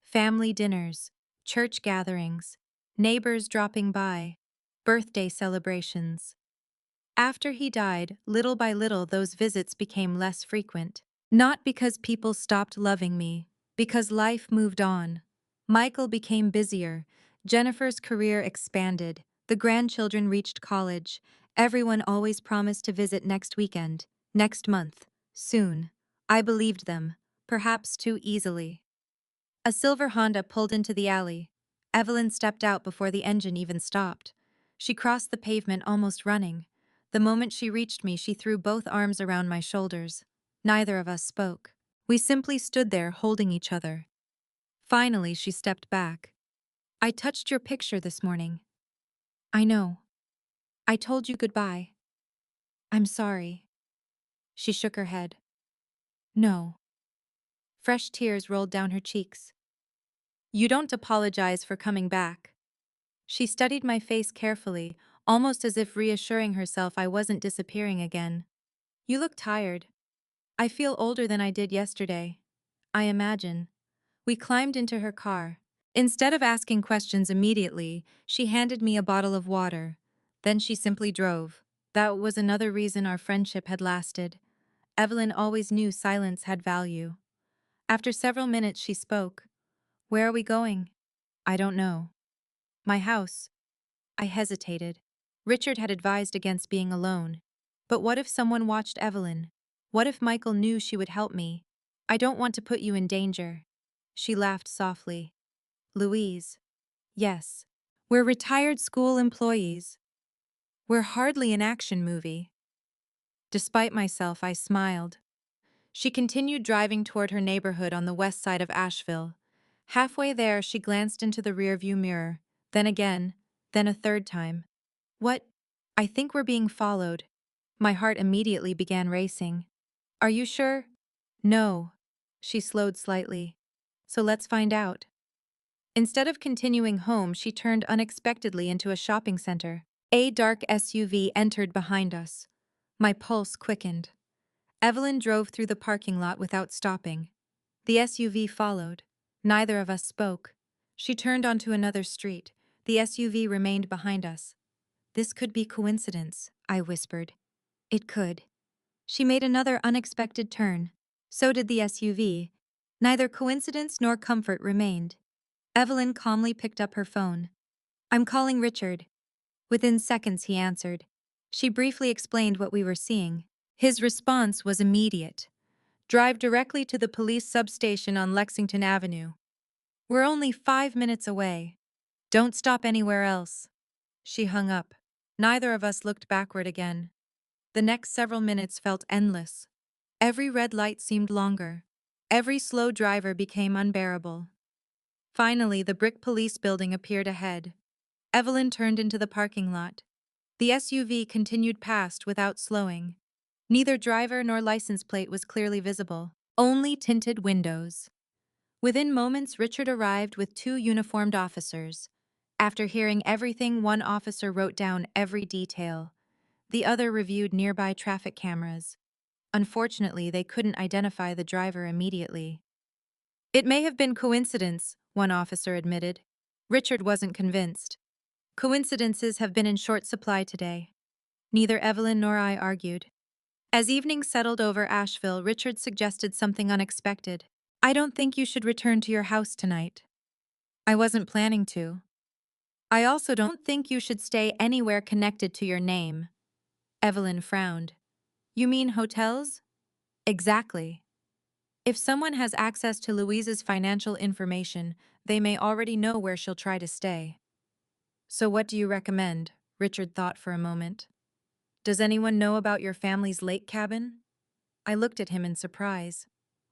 Family dinners, church gatherings, neighbors dropping by, birthday celebrations. After he died, little by little those visits became less frequent. Not because people stopped loving me, because life moved on. Michael became busier, Jennifer's career expanded, the grandchildren reached college, everyone always promised to visit next weekend, next month, soon. I believed them, perhaps too easily. A silver Honda pulled into the alley. Evelyn stepped out before the engine even stopped. She crossed the pavement almost running. The moment she reached me, she threw both arms around my shoulders. Neither of us spoke. We simply stood there holding each other. Finally, she stepped back. I touched your picture this morning. I know. I told you goodbye. I'm sorry. She shook her head. No. Fresh tears rolled down her cheeks. You don't apologize for coming back. She studied my face carefully, almost as if reassuring herself I wasn't disappearing again. You look tired. I feel older than I did yesterday. I imagine. We climbed into her car. Instead of asking questions immediately, she handed me a bottle of water. Then she simply drove. That was another reason our friendship had lasted. Evelyn always knew silence had value. After several minutes, she spoke. "Where are we going?" "I don't know." "My house." I hesitated. Richard had advised against being alone. But what if someone watched Evelyn? What if Michael knew she would help me? "I don't want to put you in danger." She laughed softly. "Louise." "Yes. We're retired school employees. We're hardly an action movie." Despite myself, I smiled. She continued driving toward her neighborhood on the west side of Asheville. Halfway there, she glanced into the rearview mirror, then again, then a third time. "What? I think we're being followed." My heart immediately began racing. "Are you sure?" "No." She slowed slightly. "So let's find out." Instead of continuing home, she turned unexpectedly into a shopping center. A dark SUV entered behind us. My pulse quickened. Evelyn drove through the parking lot without stopping. The SUV followed. Neither of us spoke. She turned onto another street. The SUV remained behind us. "This could be coincidence," I whispered. It could. She made another unexpected turn. So did the SUV. Neither coincidence nor comfort remained. Evelyn calmly picked up her phone. "I'm calling Richard." Within seconds, he answered. She briefly explained what we were seeing. His response was immediate. "Drive directly to the police substation on Lexington Avenue. We're only 5 minutes away. Don't stop anywhere else." She hung up. Neither of us looked backward again. The next several minutes felt endless. Every red light seemed longer. Every slow driver became unbearable. Finally, the brick police building appeared ahead. Evelyn turned into the parking lot. The SUV continued past without slowing. Neither driver nor license plate was clearly visible, only tinted windows. Within moments, Richard arrived with two uniformed officers. After hearing everything, one officer wrote down every detail. The other reviewed nearby traffic cameras. Unfortunately, they couldn't identify the driver immediately. "It may have been coincidence," one officer admitted. Richard wasn't convinced. "Coincidences have been in short supply today." Neither Evelyn nor I argued. As evening settled over Asheville, Richard suggested something unexpected. "I don't think you should return to your house tonight." I wasn't planning to. "I also don't think you should stay anywhere connected to your name." Evelyn frowned. "You mean hotels?" "Exactly. If someone has access to Louise's financial information, they may already know where she'll try to stay." "So what do you recommend?" Richard thought for a moment. "Does anyone know about your family's lake cabin?" I looked at him in surprise.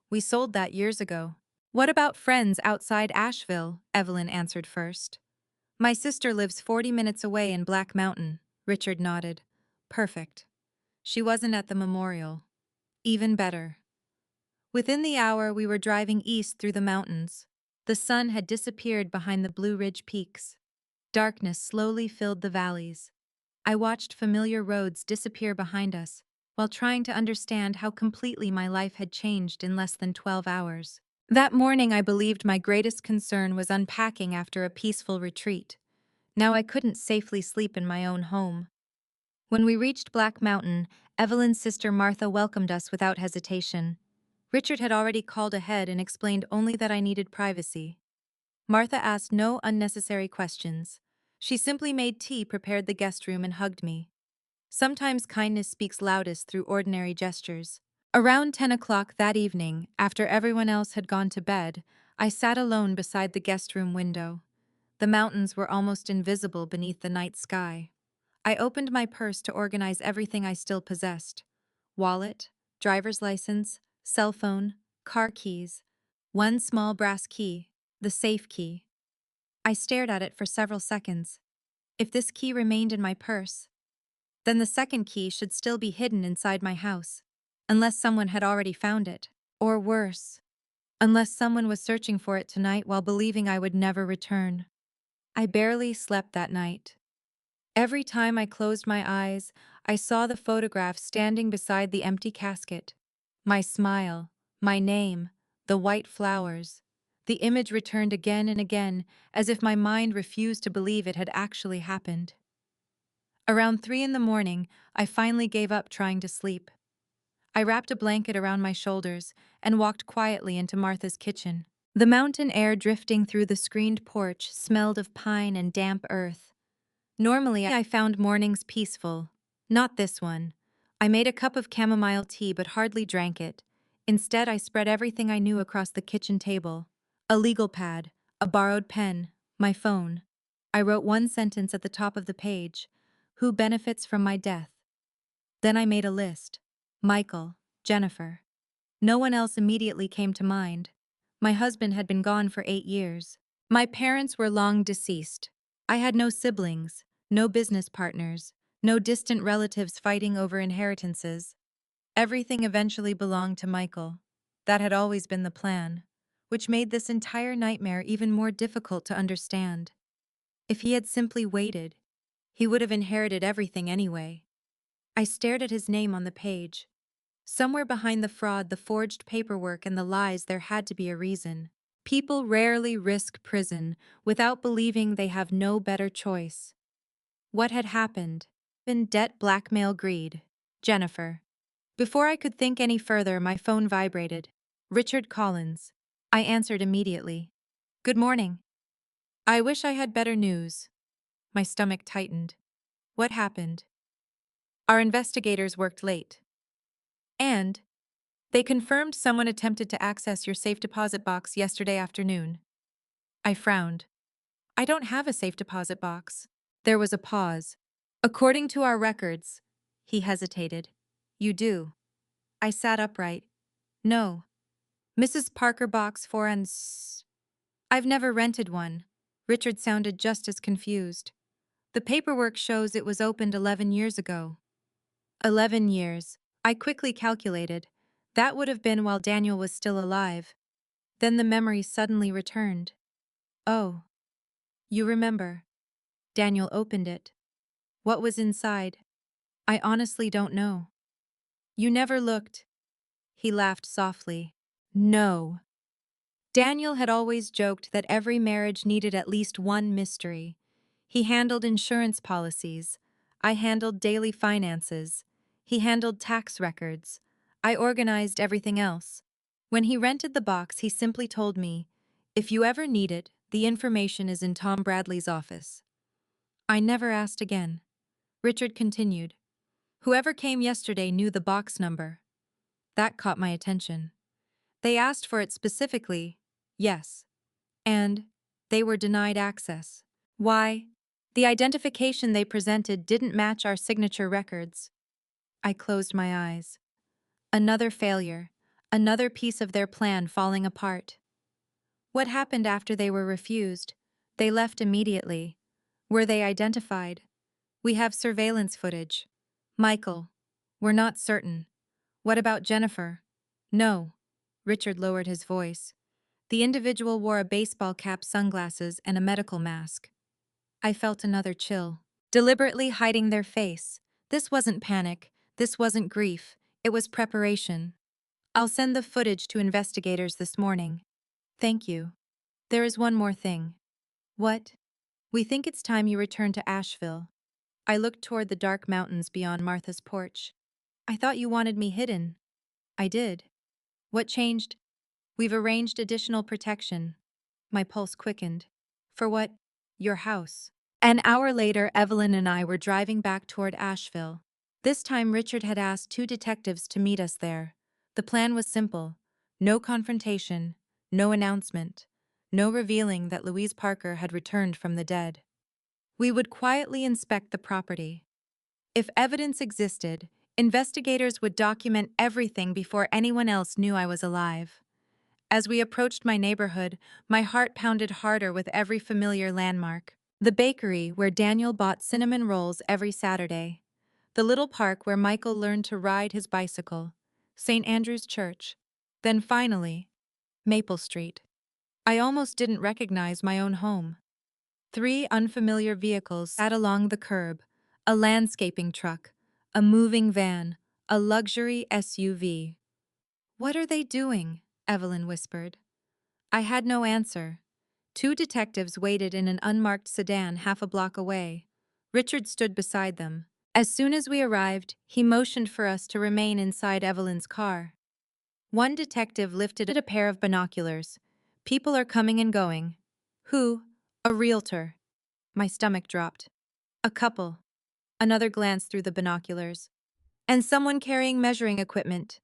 "We sold that years ago." "What about friends outside Asheville?" Evelyn answered first. "My sister lives 40 minutes away in Black Mountain." Richard nodded. "Perfect." She wasn't at the memorial. Even better. Within the hour, we were driving east through the mountains. The sun had disappeared behind the Blue Ridge peaks. Darkness slowly filled the valleys. I watched familiar roads disappear behind us, while trying to understand how completely my life had changed in less than 12 hours. That morning, I believed my greatest concern was unpacking after a peaceful retreat. Now I couldn't safely sleep in my own home. When we reached Black Mountain, Evelyn's sister Martha welcomed us without hesitation. Richard had already called ahead and explained only that I needed privacy. Martha asked no unnecessary questions. She simply made tea, prepared the guest room, and hugged me. Sometimes kindness speaks loudest through ordinary gestures. Around 10 o'clock that evening, after everyone else had gone to bed, I sat alone beside the guest room window. The mountains were almost invisible beneath the night sky. I opened my purse to organize everything I still possessed: wallet, driver's license, cell phone, car keys, one small brass key, the safe key. I stared at it for several seconds. If this key remained in my purse, then the second key should still be hidden inside my house, unless someone had already found it. Or worse, unless someone was searching for it tonight while believing I would never return. I barely slept that night. Every time I closed my eyes, I saw the photograph standing beside the empty casket. My smile, my name, the white flowers. The image returned again and again, as if my mind refused to believe it had actually happened. Around 3 in the morning, I finally gave up trying to sleep. I wrapped a blanket around my shoulders and walked quietly into Martha's kitchen. The mountain air drifting through the screened porch smelled of pine and damp earth. Normally, I found mornings peaceful. Not this one. I made a cup of chamomile tea but hardly drank it. Instead, I spread everything I knew across the kitchen table. A legal pad, a borrowed pen, my phone. I wrote one sentence at the top of the page: "Who benefits from my death?" Then I made a list. Michael, Jennifer. No one else immediately came to mind. My husband had been gone for 8 years. My parents were long deceased. I had no siblings, no business partners, no distant relatives fighting over inheritances. Everything eventually belonged to Michael. That had always been the plan, which made this entire nightmare even more difficult to understand. If he had simply waited, he would have inherited everything anyway. I stared at his name on the page. Somewhere behind the fraud, the forged paperwork, and the lies, there had to be a reason. People rarely risk prison without believing they have no better choice. What had happened? Been debt, blackmail, greed. Jennifer. Before I could think any further, my phone vibrated. Richard Collins. I answered immediately. Good morning. I wish I had better news. My stomach tightened. What happened? Our investigators worked late. And they confirmed someone attempted to access your safe deposit box yesterday afternoon. I frowned. I don't have a safe deposit box. There was a pause. According to our records, he hesitated. You do. I sat upright. No. Mrs. Parker box 4 and I've never rented one. Richard sounded just as confused. The paperwork shows it was opened 11 years ago. 11 years. I quickly calculated. That would have been while Daniel was still alive. Then the memory suddenly returned. Oh. You remember. Daniel opened it. What was inside? I honestly don't know. You never looked. He laughed softly. No. Daniel had always joked that every marriage needed at least one mystery. He handled insurance policies. I handled daily finances. He handled tax records. I organized everything else. When he rented the box, he simply told me, "If you ever need it, the information is in Tom Bradley's office." I never asked again. Richard continued. Whoever came yesterday knew the box number. That caught my attention. They asked for it specifically, yes, and they were denied access. Why? The identification they presented didn't match our signature records. I closed my eyes. Another failure, another piece of their plan falling apart. What happened after they were refused? They left immediately. Were they identified? We have surveillance footage. Michael. We're not certain. What about Jennifer? No. Richard lowered his voice. The individual wore a baseball cap, sunglasses, and a medical mask. I felt another chill. Deliberately hiding their face. This wasn't panic. This wasn't grief. It was preparation. I'll send the footage to investigators this morning. Thank you. There is one more thing. What? We think it's time you return to Asheville. I looked toward the dark mountains beyond Martha's porch. I thought you wanted me hidden. I did. What changed? We've arranged additional protection. My pulse quickened. For what? Your house. An hour later, Evelyn and I were driving back toward Asheville. This time, Richard had asked 2 detectives to meet us there. The plan was simple. No confrontation, no announcement, no revealing that Louise Parker had returned from the dead. We would quietly inspect the property. If evidence existed, investigators would document everything before anyone else knew I was alive. As we approached my neighborhood, my heart pounded harder with every familiar landmark. The bakery where Daniel bought cinnamon rolls every Saturday. The little park where Michael learned to ride his bicycle. St. Andrew's Church. Then finally, Maple Street. I almost didn't recognize my own home. 3 unfamiliar vehicles sat along the curb. A landscaping truck, a moving van, a luxury SUV. What are they doing? Evelyn whispered. I had no answer. Two detectives waited in an unmarked sedan half a block away. Richard stood beside them. As soon as we arrived, he motioned for us to remain inside Evelyn's car. One detective lifted a pair of binoculars. People are coming and going. Who? A realtor. My stomach dropped. A couple. Another glance through the binoculars. And someone carrying measuring equipment.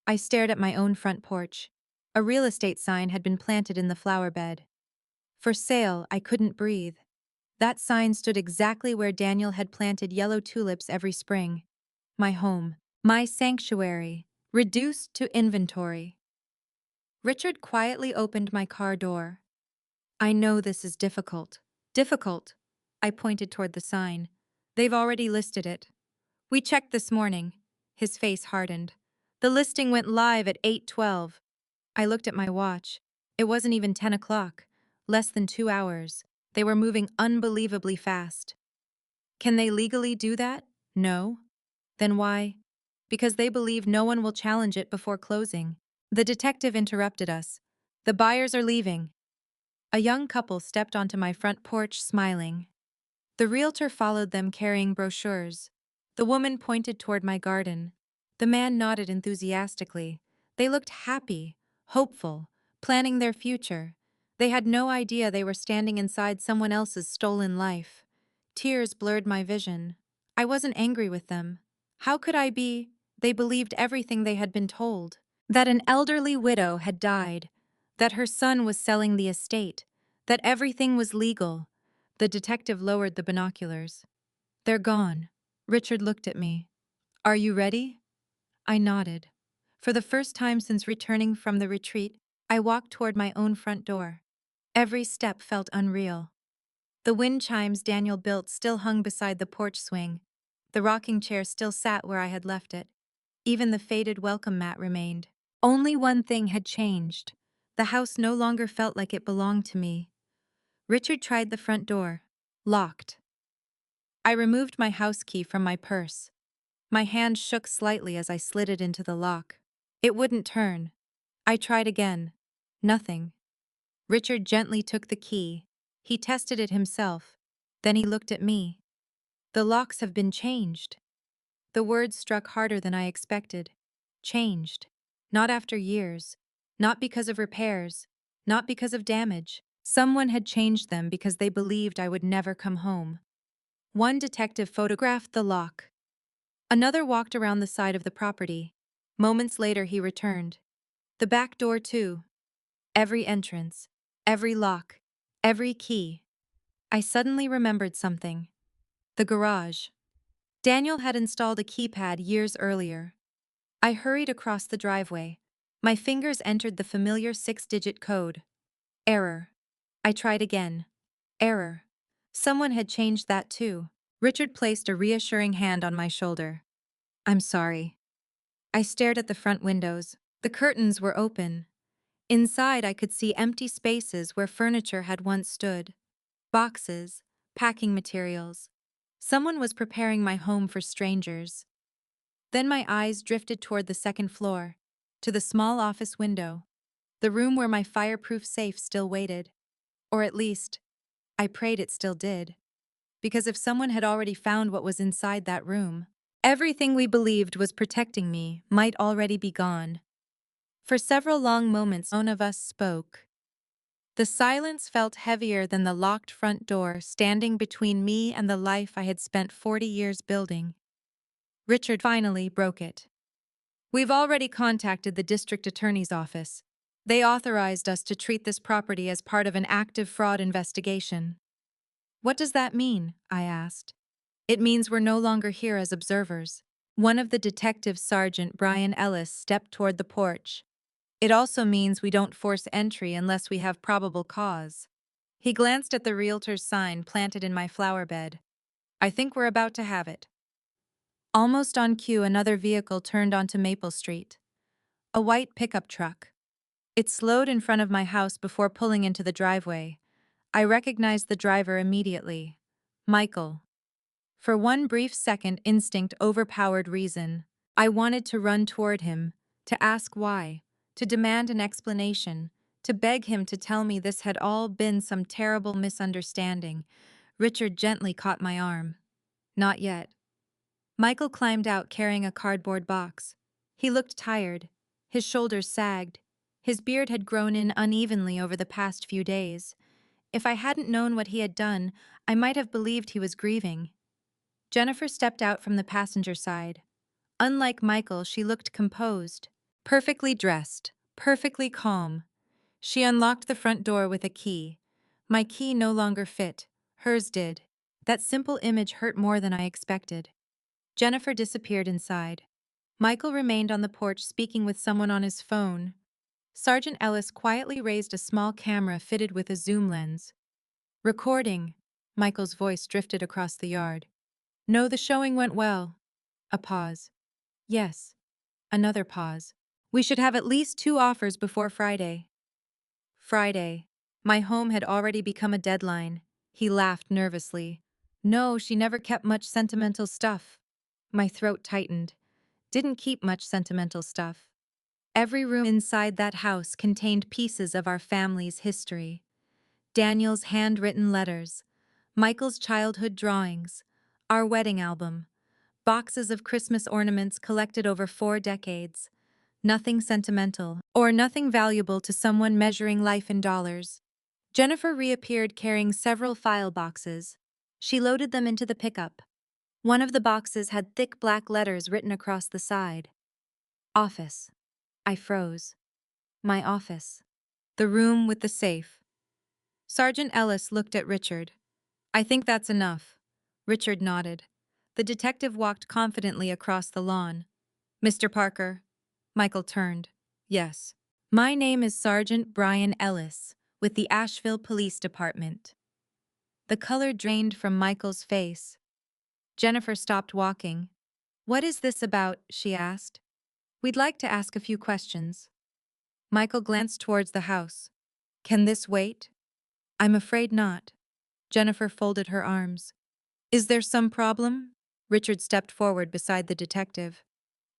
I stared at my own front porch. A real estate sign had been planted in the flower bed. For sale, I couldn't breathe. That sign stood exactly where Daniel had planted yellow tulips every spring. My home. My sanctuary. Reduced to inventory. Richard quietly opened my car door. I know this is difficult. Difficult. I pointed toward the sign. They've already listed it. We checked this morning. His face hardened. The listing went live at 8:12. I looked at my watch. It wasn't even 10 o'clock. Less than 2 hours. They were moving unbelievably fast. Can they legally do that? No. Then why? Because they believe no one will challenge it before closing. The detective interrupted us. The buyers are leaving. A young couple stepped onto my front porch, smiling. The realtor followed them carrying brochures. The woman pointed toward my garden. The man nodded enthusiastically. They looked happy, hopeful, planning their future. They had no idea they were standing inside someone else's stolen life. Tears blurred my vision. I wasn't angry with them. How could I be? They believed everything they had been told. That an elderly widow had died. That her son was selling the estate. That everything was legal. The detective lowered the binoculars. They're gone. Richard looked at me. Are you ready? I nodded. For the first time since returning from the retreat, I walked toward my own front door. Every step felt unreal. The wind chimes Daniel built still hung beside the porch swing. The rocking chair still sat where I had left it. Even the faded welcome mat remained. Only one thing had changed. The house no longer felt like it belonged to me. Richard tried the front door. Locked. I removed my house key from my purse. My hand shook slightly as I slid it into the lock. It wouldn't turn. I tried again. Nothing. Richard gently took the key. He tested it himself. Then he looked at me. The locks have been changed. The words struck harder than I expected. Changed. Not after years. Not because of repairs. Not because of damage. Someone had changed them because they believed I would never come home. One detective photographed the lock. Another walked around the side of the property. Moments later he returned. The back door too. Every entrance. Every lock. Every key. I suddenly remembered something. The garage. Daniel had installed a keypad years earlier. I hurried across the driveway. My fingers entered the familiar 6-digit code. Error. I tried again. Error. Someone had changed that too. Richard placed a reassuring hand on my shoulder. I'm sorry. I stared at the front windows. The curtains were open. Inside, I could see empty spaces where furniture had once stood. Boxes, packing materials. Someone was preparing my home for strangers. Then my eyes drifted toward the second floor, to the small office window, the room where my fireproof safe still waited. Or at least, I prayed it still did. Because if someone had already found what was inside that room, everything we believed was protecting me might already be gone. For several long moments, none of us spoke. The silence felt heavier than the locked front door standing between me and the life I had spent 40 years building. Richard finally broke it. We've already contacted the district attorney's office. They authorized us to treat this property as part of an active fraud investigation. What does that mean? I asked. It means we're no longer here as observers. One of the detectives, Sergeant Brian Ellis, stepped toward the porch. It also means we don't force entry unless we have probable cause. He glanced at the realtor's sign planted in my flower bed. I think we're about to have it. Almost on cue, another vehicle turned onto Maple Street. A white pickup truck. It slowed in front of my house before pulling into the driveway. I recognized the driver immediately. Michael. For one brief second, instinct overpowered reason. I wanted to run toward him, to ask why, to demand an explanation, to beg him to tell me this had all been some terrible misunderstanding. Richard gently caught my arm. Not yet. Michael climbed out carrying a cardboard box. He looked tired. His shoulders sagged. His beard had grown in unevenly over the past few days. If I hadn't known what he had done, I might have believed he was grieving. Jennifer stepped out from the passenger side. Unlike Michael, she looked composed, perfectly dressed, perfectly calm. She unlocked the front door with a key. My key no longer fit. Hers did. That simple image hurt more than I expected. Jennifer disappeared inside. Michael remained on the porch speaking with someone on his phone. Sergeant Ellis quietly raised a small camera fitted with a zoom lens. Recording. Michael's voice drifted across the yard. No, the showing went well. A pause. Yes. Another pause. We should have at least 2 offers before Friday. Friday. My home had already become a deadline. He laughed nervously. No, she never kept much sentimental stuff. My throat tightened. Didn't keep much sentimental stuff. Every room inside that house contained pieces of our family's history. Daniel's handwritten letters, Michael's childhood drawings, our wedding album, boxes of Christmas ornaments collected over 4 decades. Nothing sentimental, or nothing valuable to someone measuring life in dollars. Jennifer reappeared carrying several file boxes. She loaded them into the pickup. One of the boxes had thick black letters written across the side. Office. I froze. My office. The room with the safe. Sergeant Ellis looked at Richard. I think that's enough. Richard nodded. The detective walked confidently across the lawn. Mr. Parker. Michael turned. Yes. My name is Sergeant Brian Ellis, with the Asheville Police Department. The color drained from Michael's face. Jennifer stopped walking. What is this about? She asked. We'd like to ask a few questions. Michael glanced towards the house. Can this wait? I'm afraid not. Jennifer folded her arms. Is there some problem? Richard stepped forward beside the detective.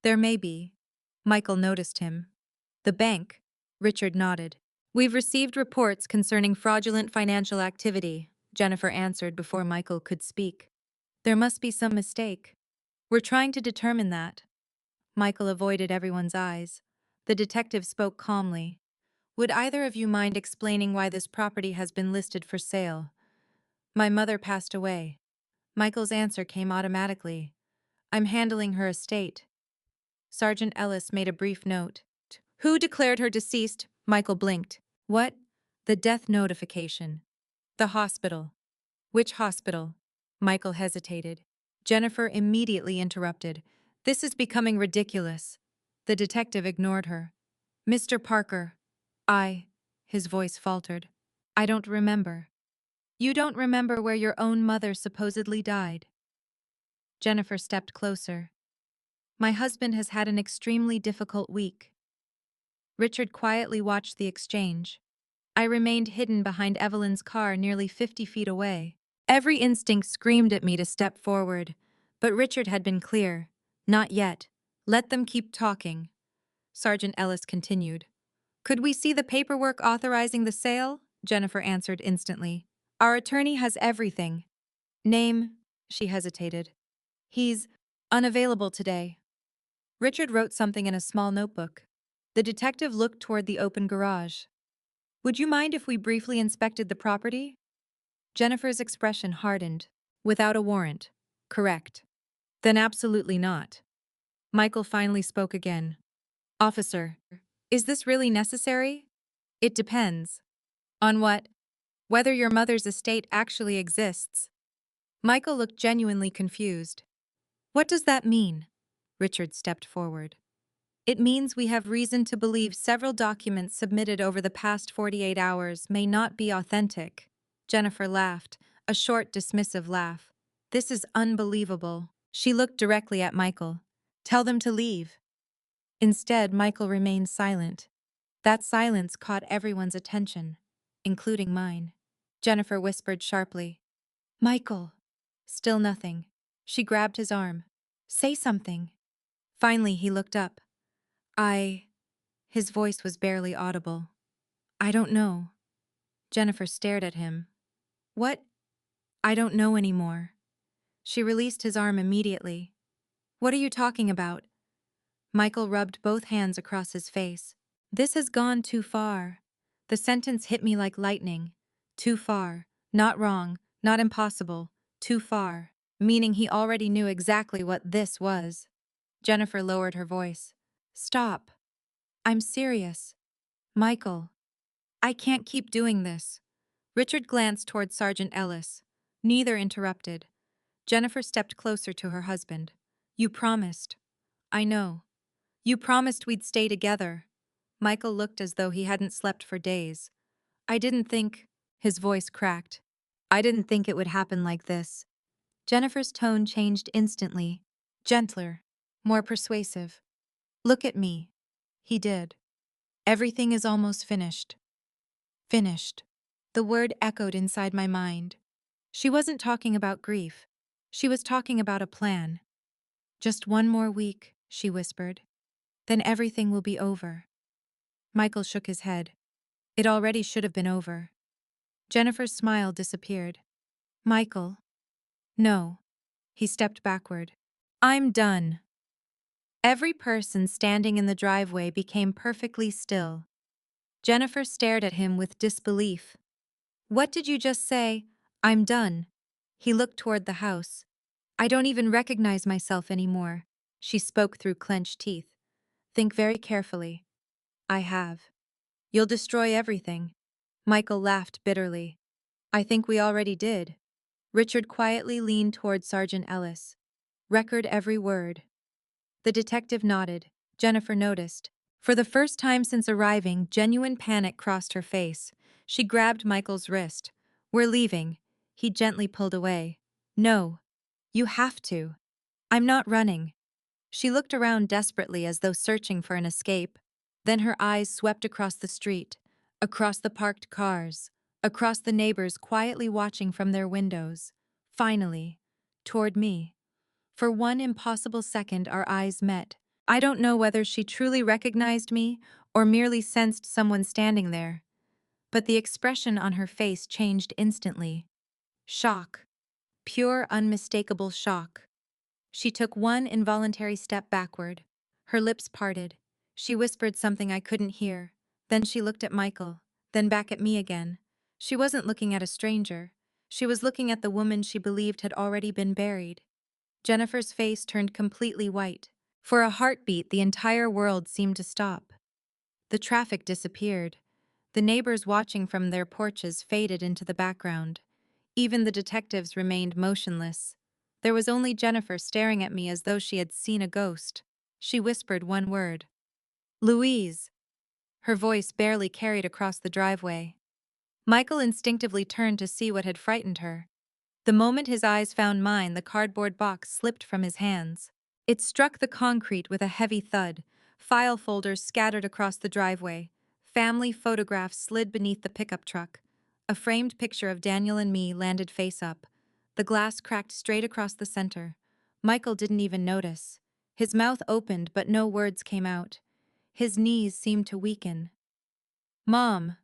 There may be. Michael noticed him. The bank. Richard nodded. We've received reports concerning fraudulent financial activity, Jennifer answered before Michael could speak. There must be some mistake. We're trying to determine that. Michael avoided everyone's eyes. The detective spoke calmly. Would either of you mind explaining why this property has been listed for sale? My mother passed away. Michael's answer came automatically. I'm handling her estate. Sergeant Ellis made a brief note. Who declared her deceased? Michael blinked. What? The death notification. The hospital. Which hospital? Michael hesitated. Jennifer immediately interrupted. This is becoming ridiculous. The detective ignored her. Mr. Parker. His voice faltered. I don't remember. You don't remember where your own mother supposedly died? Jennifer stepped closer. My husband has had an extremely difficult week. Richard quietly watched the exchange. I remained hidden behind Evelyn's car nearly 50 feet away. Every instinct screamed at me to step forward, but Richard had been clear. Not yet. Let them keep talking. Sergeant Ellis continued. Could we see the paperwork authorizing the sale? Jennifer answered instantly. Our attorney has everything. Name? She hesitated. He's unavailable today. Richard wrote something in a small notebook. The detective looked toward the open garage. Would you mind if we briefly inspected the property? Jennifer's expression hardened. Without a warrant. Correct. Then absolutely not. Michael finally spoke again. Officer, is this really necessary? It depends. On what? Whether your mother's estate actually exists. Michael looked genuinely confused. What does that mean? Richard stepped forward. It means we have reason to believe several documents submitted over the past 48 hours may not be authentic. Jennifer laughed, a short, dismissive laugh. This is unbelievable. She looked directly at Michael. Tell them to leave. Instead, Michael remained silent. That silence caught everyone's attention, including mine. Jennifer whispered sharply. Michael. Still nothing. She grabbed his arm. Say something. Finally, he looked up. His voice was barely audible. I don't know. Jennifer stared at him. What? I don't know anymore. She released his arm immediately. What are you talking about? Michael rubbed both hands across his face. This has gone too far. The sentence hit me like lightning. Too far. Not wrong, not impossible. Too far. Meaning he already knew exactly what this was. Jennifer lowered her voice. Stop. I'm serious. Michael. I can't keep doing this. Richard glanced toward Sergeant Ellis. Neither interrupted. Jennifer stepped closer to her husband. You promised. I know. You promised we'd stay together. Michael looked as though he hadn't slept for days. I didn't think, his voice cracked. I didn't think it would happen like this. Jennifer's tone changed instantly. Gentler. More persuasive. Look at me. He did. Everything is almost finished. Finished. The word echoed inside my mind. She wasn't talking about grief. She was talking about a plan. Just one more week, she whispered. Then everything will be over. Michael shook his head. It already should have been over. Jennifer's smile disappeared. Michael. No. He stepped backward. I'm done. Every person standing in the driveway became perfectly still. Jennifer stared at him with disbelief. What did you just say? I'm done. He looked toward the house. I don't even recognize myself anymore. She spoke through clenched teeth. Think very carefully. I have. You'll destroy everything. Michael laughed bitterly. I think we already did. Richard quietly leaned toward Sergeant Ellis. Record every word. The detective nodded. Jennifer noticed. For the first time since arriving, genuine panic crossed her face. She grabbed Michael's wrist. We're leaving. He gently pulled away. No. You have to. I'm not running. She looked around desperately as though searching for an escape. Then her eyes swept across the street, across the parked cars, across the neighbors quietly watching from their windows. Finally, toward me. For one impossible second, our eyes met. I don't know whether she truly recognized me or merely sensed someone standing there, but the expression on her face changed instantly. Shock. Pure, unmistakable shock. She took one involuntary step backward. Her lips parted. She whispered something I couldn't hear. Then she looked at Michael, then back at me again. She wasn't looking at a stranger. She was looking at the woman she believed had already been buried. Jennifer's face turned completely white. For a heartbeat, the entire world seemed to stop. The traffic disappeared. The neighbors watching from their porches faded into the background. Even the detectives remained motionless. There was only Jennifer staring at me as though she had seen a ghost. She whispered one word. Louise. Her voice barely carried across the driveway. Michael instinctively turned to see what had frightened her. The moment his eyes found mine, the cardboard box slipped from his hands. It struck the concrete with a heavy thud. File folders scattered across the driveway. Family photographs slid beneath the pickup truck. A framed picture of Daniel and me landed face up. The glass cracked straight across the center. Michael didn't even notice. His mouth opened, but no words came out. His knees seemed to weaken. Mom.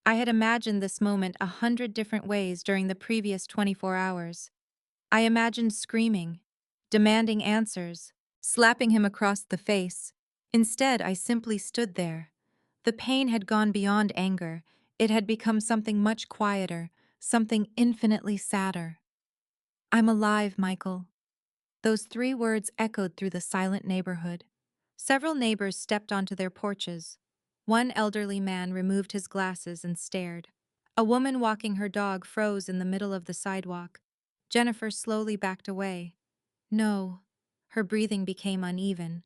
I had imagined this moment 100 different ways during the previous 24 hours. I imagined screaming, demanding answers, slapping him across the face. Instead, I simply stood there. The pain had gone beyond anger. It had become something much quieter, something infinitely sadder. I'm alive, Michael. Those 3 words echoed through the silent neighborhood. Several neighbors stepped onto their porches. One elderly man removed his glasses and stared. A woman walking her dog froze in the middle of the sidewalk. Jennifer slowly backed away. No. Her breathing became uneven.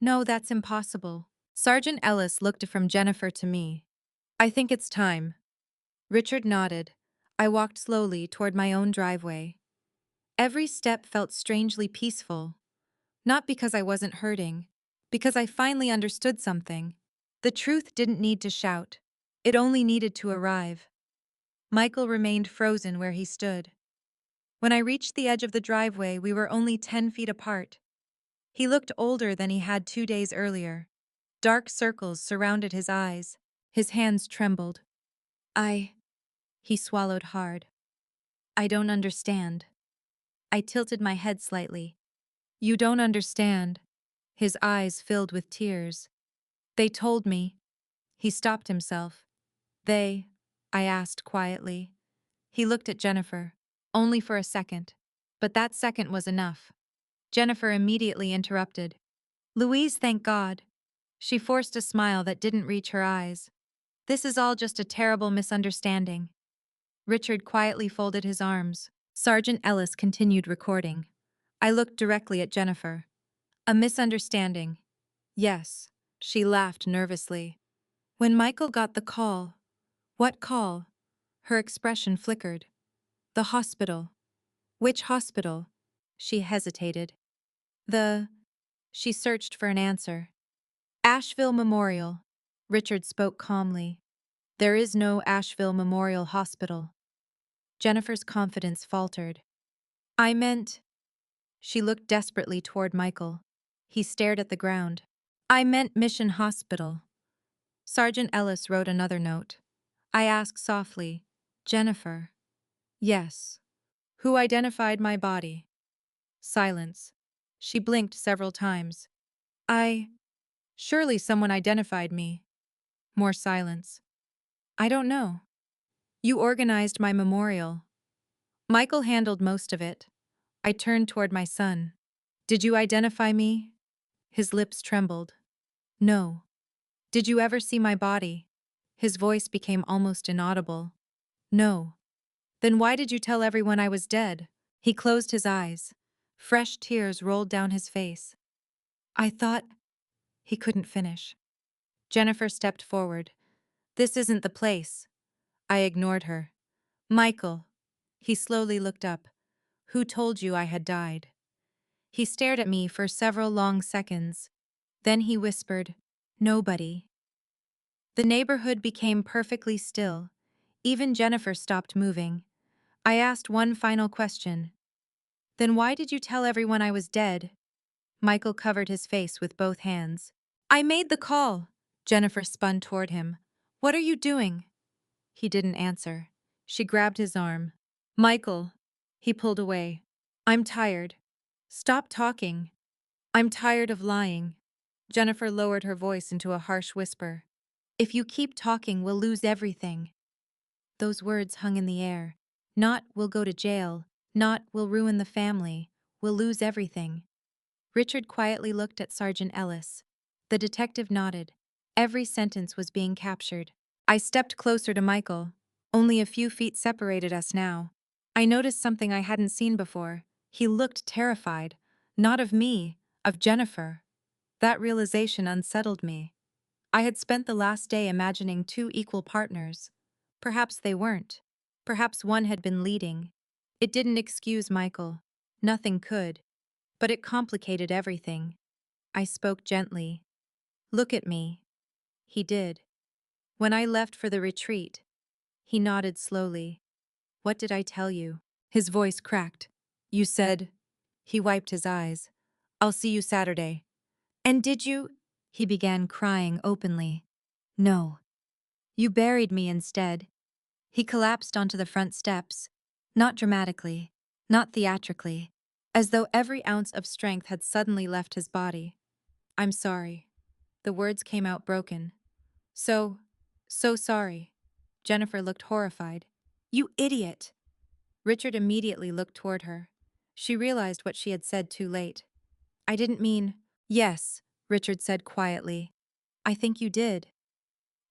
No, that's impossible. Sergeant Ellis looked from Jennifer to me. I think it's time. Richard nodded. I walked slowly toward my own driveway. Every step felt strangely peaceful. Not because I wasn't hurting, because I finally understood something. The truth didn't need to shout. It only needed to arrive. Michael remained frozen where he stood. When I reached the edge of the driveway, we were only 10 feet apart. He looked older than he had 2 days earlier. Dark circles surrounded his eyes. His hands trembled. He swallowed hard. I don't understand. I tilted my head slightly. You don't understand. His eyes filled with tears. They told me. He stopped himself. They, I asked quietly. He looked at Jennifer. Only for a second. But that second was enough. Jennifer immediately interrupted. Louise, thank God. She forced a smile that didn't reach her eyes. This is all just a terrible misunderstanding. Richard quietly folded his arms. Sergeant Ellis continued recording. I looked directly at Jennifer. A misunderstanding. Yes. She laughed nervously. When Michael got the call. What call? Her expression flickered. The hospital. Which hospital? She hesitated. She searched for an answer. Asheville Memorial. Richard spoke calmly. There is no Asheville Memorial Hospital. Jennifer's confidence faltered. I meant. She looked desperately toward Michael. He stared at the ground. I meant Mission Hospital. Sergeant Ellis wrote another note. I asked softly, Jennifer. Yes. Who identified my body? Silence. She blinked several times. Surely someone identified me. More silence. I don't know. You organized my memorial. Michael handled most of it. I turned toward my son. Did you identify me? His lips trembled. No. Did you ever see my body? His voice became almost inaudible. No. Then why did you tell everyone I was dead? He closed his eyes. Fresh tears rolled down his face. I thought. He couldn't finish. Jennifer stepped forward. This isn't the place. I ignored her. Michael. He slowly looked up. Who told you I had died? He stared at me for several long seconds. Then he whispered, Nobody. The neighborhood became perfectly still. Even Jennifer stopped moving. I asked one final question. Then why did you tell everyone I was dead? Michael covered his face with both hands. I made the call. Jennifer spun toward him. What are you doing? He didn't answer. She grabbed his arm. Michael. He pulled away. I'm tired. Stop talking. I'm tired of lying. Jennifer lowered her voice into a harsh whisper. If you keep talking, we'll lose everything. Those words hung in the air. Not, we'll go to jail. Not, we'll ruin the family. We'll lose everything. Richard quietly looked at Sergeant Ellis. The detective nodded. Every sentence was being captured. I stepped closer to Michael. Only a few feet separated us now. I noticed something I hadn't seen before. He looked terrified. Not of me, of Jennifer. That realization unsettled me. I had spent the last day imagining two equal partners. Perhaps they weren't. Perhaps one had been leading. It didn't excuse Michael. Nothing could. But it complicated everything. I spoke gently. Look at me. He did. When I left for the retreat, he nodded slowly. What did I tell you? His voice cracked. You said. He wiped his eyes. I'll see you Saturday. And did you? He began crying openly. No. You buried me instead. He collapsed onto the front steps. Not dramatically, not theatrically, as though every ounce of strength had suddenly left his body. I'm sorry. The words came out broken. So sorry. Jennifer looked horrified. You idiot! Richard immediately looked toward her. She realized what she had said too late. I didn't mean. Yes, Richard said quietly. I think you did.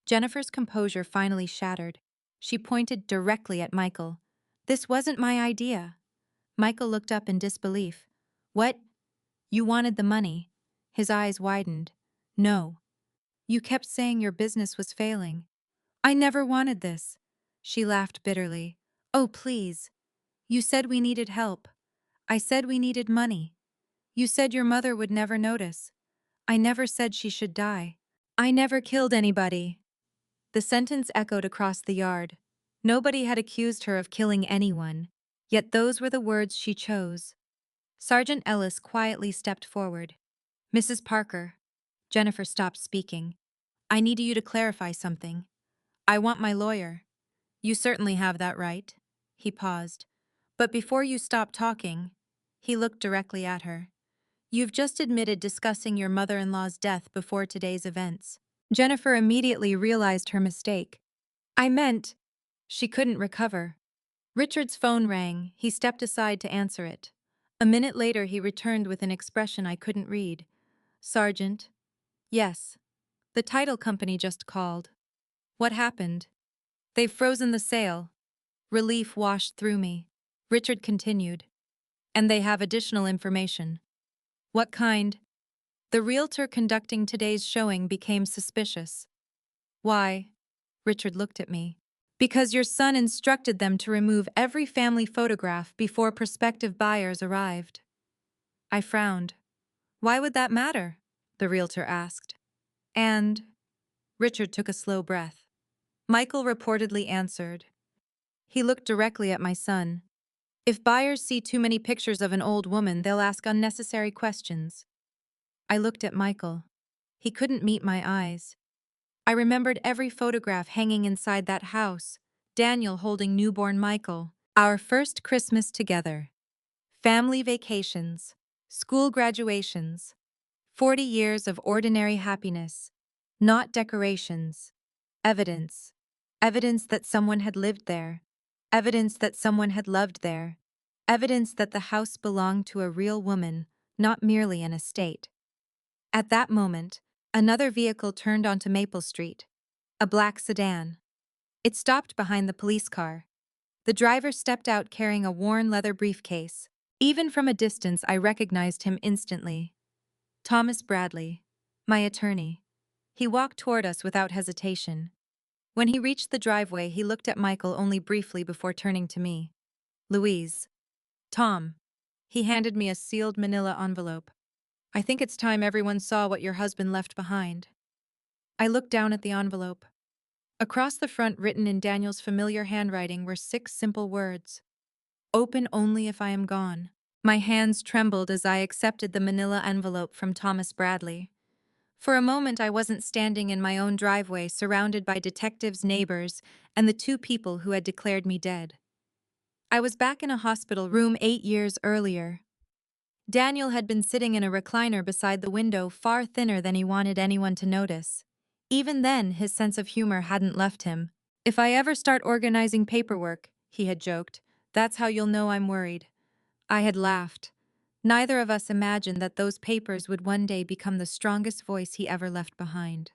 Jennifer's composure finally shattered. She pointed directly at Michael. This wasn't my idea. Michael looked up in disbelief. What? You wanted the money. His eyes widened. No. You kept saying your business was failing. I never wanted this. She laughed bitterly. Oh, please. You said we needed help. I said we needed money. You said your mother would never notice. I never said she should die. I never killed anybody. The sentence echoed across the yard. Nobody had accused her of killing anyone, yet those were the words she chose. Sergeant Ellis quietly stepped forward. Mrs. Parker. Jennifer stopped speaking. I need you to clarify something. I want my lawyer. You certainly have that right. He paused. But before you stop talking, he looked directly at her. You've just admitted discussing your mother-in-law's death before today's events. Jennifer immediately realized her mistake. I meant, she couldn't recover. Richard's phone rang. He stepped aside to answer it. A minute later, he returned with an expression I couldn't read. Sergeant? Yes. The title company just called. What happened? They've frozen the sale. Relief washed through me. Richard continued. And they have additional information. What kind? The realtor conducting today's showing became suspicious. Why? Richard looked at me. Because your son instructed them to remove every family photograph before prospective buyers arrived. I frowned. Why would that matter? The realtor asked. And Richard took a slow breath. Michael reportedly answered. He looked directly at my son. If buyers see too many pictures of an old woman, they'll ask unnecessary questions. I looked at Michael. He couldn't meet my eyes. I remembered every photograph hanging inside that house. Daniel holding newborn Michael. Our first Christmas together. Family vacations. School graduations. 40 years of ordinary happiness. Not decorations. Evidence. Evidence that someone had lived there. Evidence that someone had loved there. Evidence that the house belonged to a real woman, not merely an estate. At that moment, another vehicle turned onto Maple Street. A black sedan. It stopped behind the police car. The driver stepped out carrying a worn leather briefcase. Even from a distance, I recognized him instantly. Thomas Bradley, my attorney. He walked toward us without hesitation. When he reached the driveway, he looked at Michael only briefly before turning to me. Louise. Tom. He handed me a sealed manila envelope. I think it's time everyone saw what your husband left behind. I looked down at the envelope. Across the front, written in Daniel's familiar handwriting, were 6 simple words. Open only if I am gone. My hands trembled as I accepted the manila envelope from Thomas Bradley. For a moment, I wasn't standing in my own driveway, surrounded by detectives, neighbors, and the 2 people who had declared me dead. I was back in a hospital room 8 years earlier. Daniel had been sitting in a recliner beside the window, far thinner than he wanted anyone to notice. Even then, his sense of humor hadn't left him. If I ever start organizing paperwork, he had joked, that's how you'll know I'm worried. I had laughed. Neither of us imagined that those papers would one day become the strongest voice he ever left behind.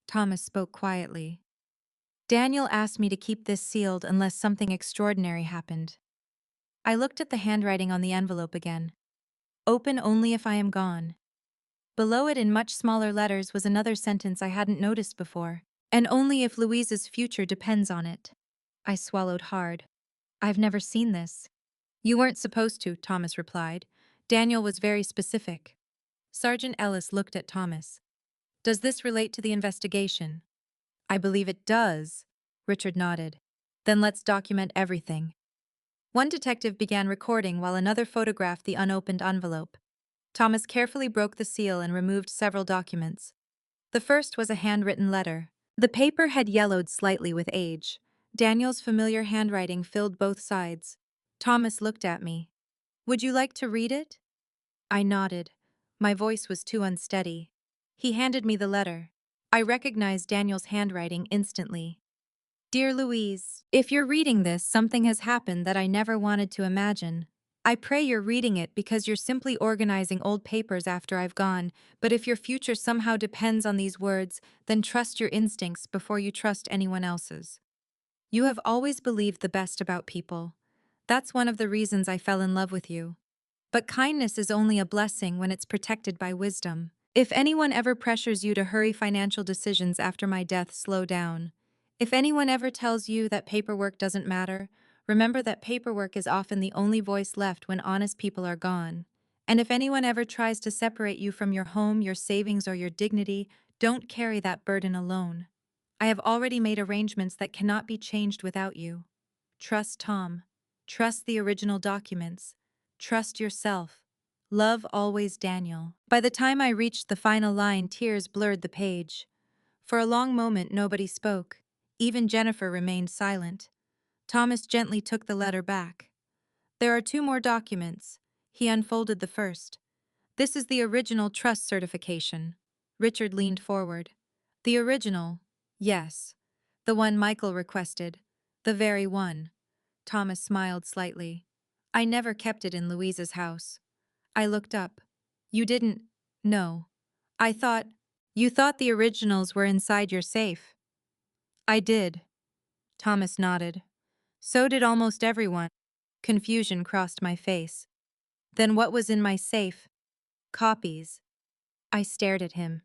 Thomas spoke quietly. Daniel asked me to keep this sealed unless something extraordinary happened. I looked at the handwriting on the envelope again. Open only if I am gone. Below it in much smaller letters was another sentence I hadn't noticed before. And only if Louise's future depends on it. I swallowed hard. I've never seen this. You weren't supposed to, Thomas replied. Daniel was very specific. Sergeant Ellis looked at Thomas. Does this relate to the investigation? I believe it does. Richard nodded. Then let's document everything. One detective began recording while another photographed the unopened envelope. Thomas carefully broke the seal and removed several documents. The first was a handwritten letter. The paper had yellowed slightly with age. Daniel's familiar handwriting filled both sides. Thomas looked at me. Would you like to read it? I nodded. My voice was too unsteady. He handed me the letter. I recognized Daniel's handwriting instantly. Dear Louise, if you're reading this, something has happened that I never wanted to imagine. I pray you're reading it because you're simply organizing old papers after I've gone, but if your future somehow depends on these words, then trust your instincts before you trust anyone else's. You have always believed the best about people. That's one of the reasons I fell in love with you. But kindness is only a blessing when it's protected by wisdom. If anyone ever pressures you to hurry financial decisions after my death, slow down. If anyone ever tells you that paperwork doesn't matter, remember that paperwork is often the only voice left when honest people are gone. And if anyone ever tries to separate you from your home, your savings, or your dignity, don't carry that burden alone. I have already made arrangements that cannot be changed without you. Trust Tom. Trust the original documents. Trust yourself. Love always, Daniel. By the time I reached the final line, tears blurred the page. For a long moment, nobody spoke. Even Jennifer remained silent. Thomas gently took the letter back. There are two more documents. He unfolded the first. This is the original trust certification. Richard leaned forward. The original? Yes. The one Michael requested. The very one. Thomas smiled slightly. I never kept it in Louise's house. I looked up. You didn't? No. I thought. You thought the originals were inside your safe. I did. Thomas nodded. So did almost everyone. Confusion crossed my face. Then what was in my safe? Copies. I stared at him.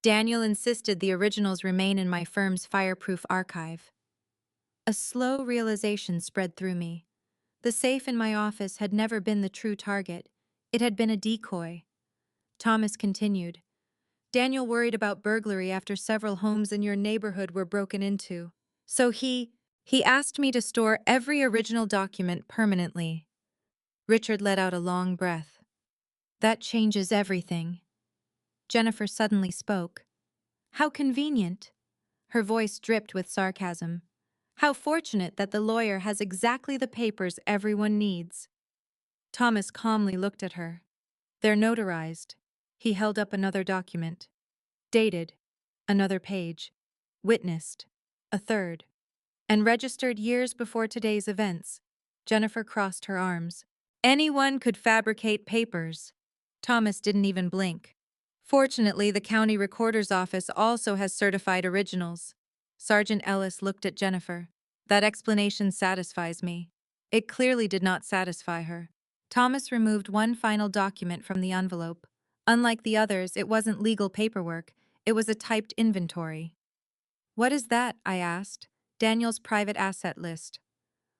Daniel insisted the originals remain in my firm's fireproof archive. A slow realization spread through me. The safe in my office had never been the true target. It had been a decoy. Thomas continued. Daniel worried about burglary after several homes in your neighborhood were broken into. So he asked me to store every original document permanently. Richard let out a long breath. That changes everything. Jennifer suddenly spoke. How convenient. Her voice dripped with sarcasm. How fortunate that the lawyer has exactly the papers everyone needs. Thomas calmly looked at her. They're notarized. He held up another document. Dated. Another page. Witnessed. A third. And registered years before today's events. Jennifer crossed her arms. Anyone could fabricate papers. Thomas didn't even blink. Fortunately, the county recorder's office also has certified originals. Sergeant Ellis looked at Jennifer. That explanation satisfies me. It clearly did not satisfy her. Thomas removed one final document from the envelope. Unlike the others, it wasn't legal paperwork. It was a typed inventory. What is that? I asked. Daniel's private asset list.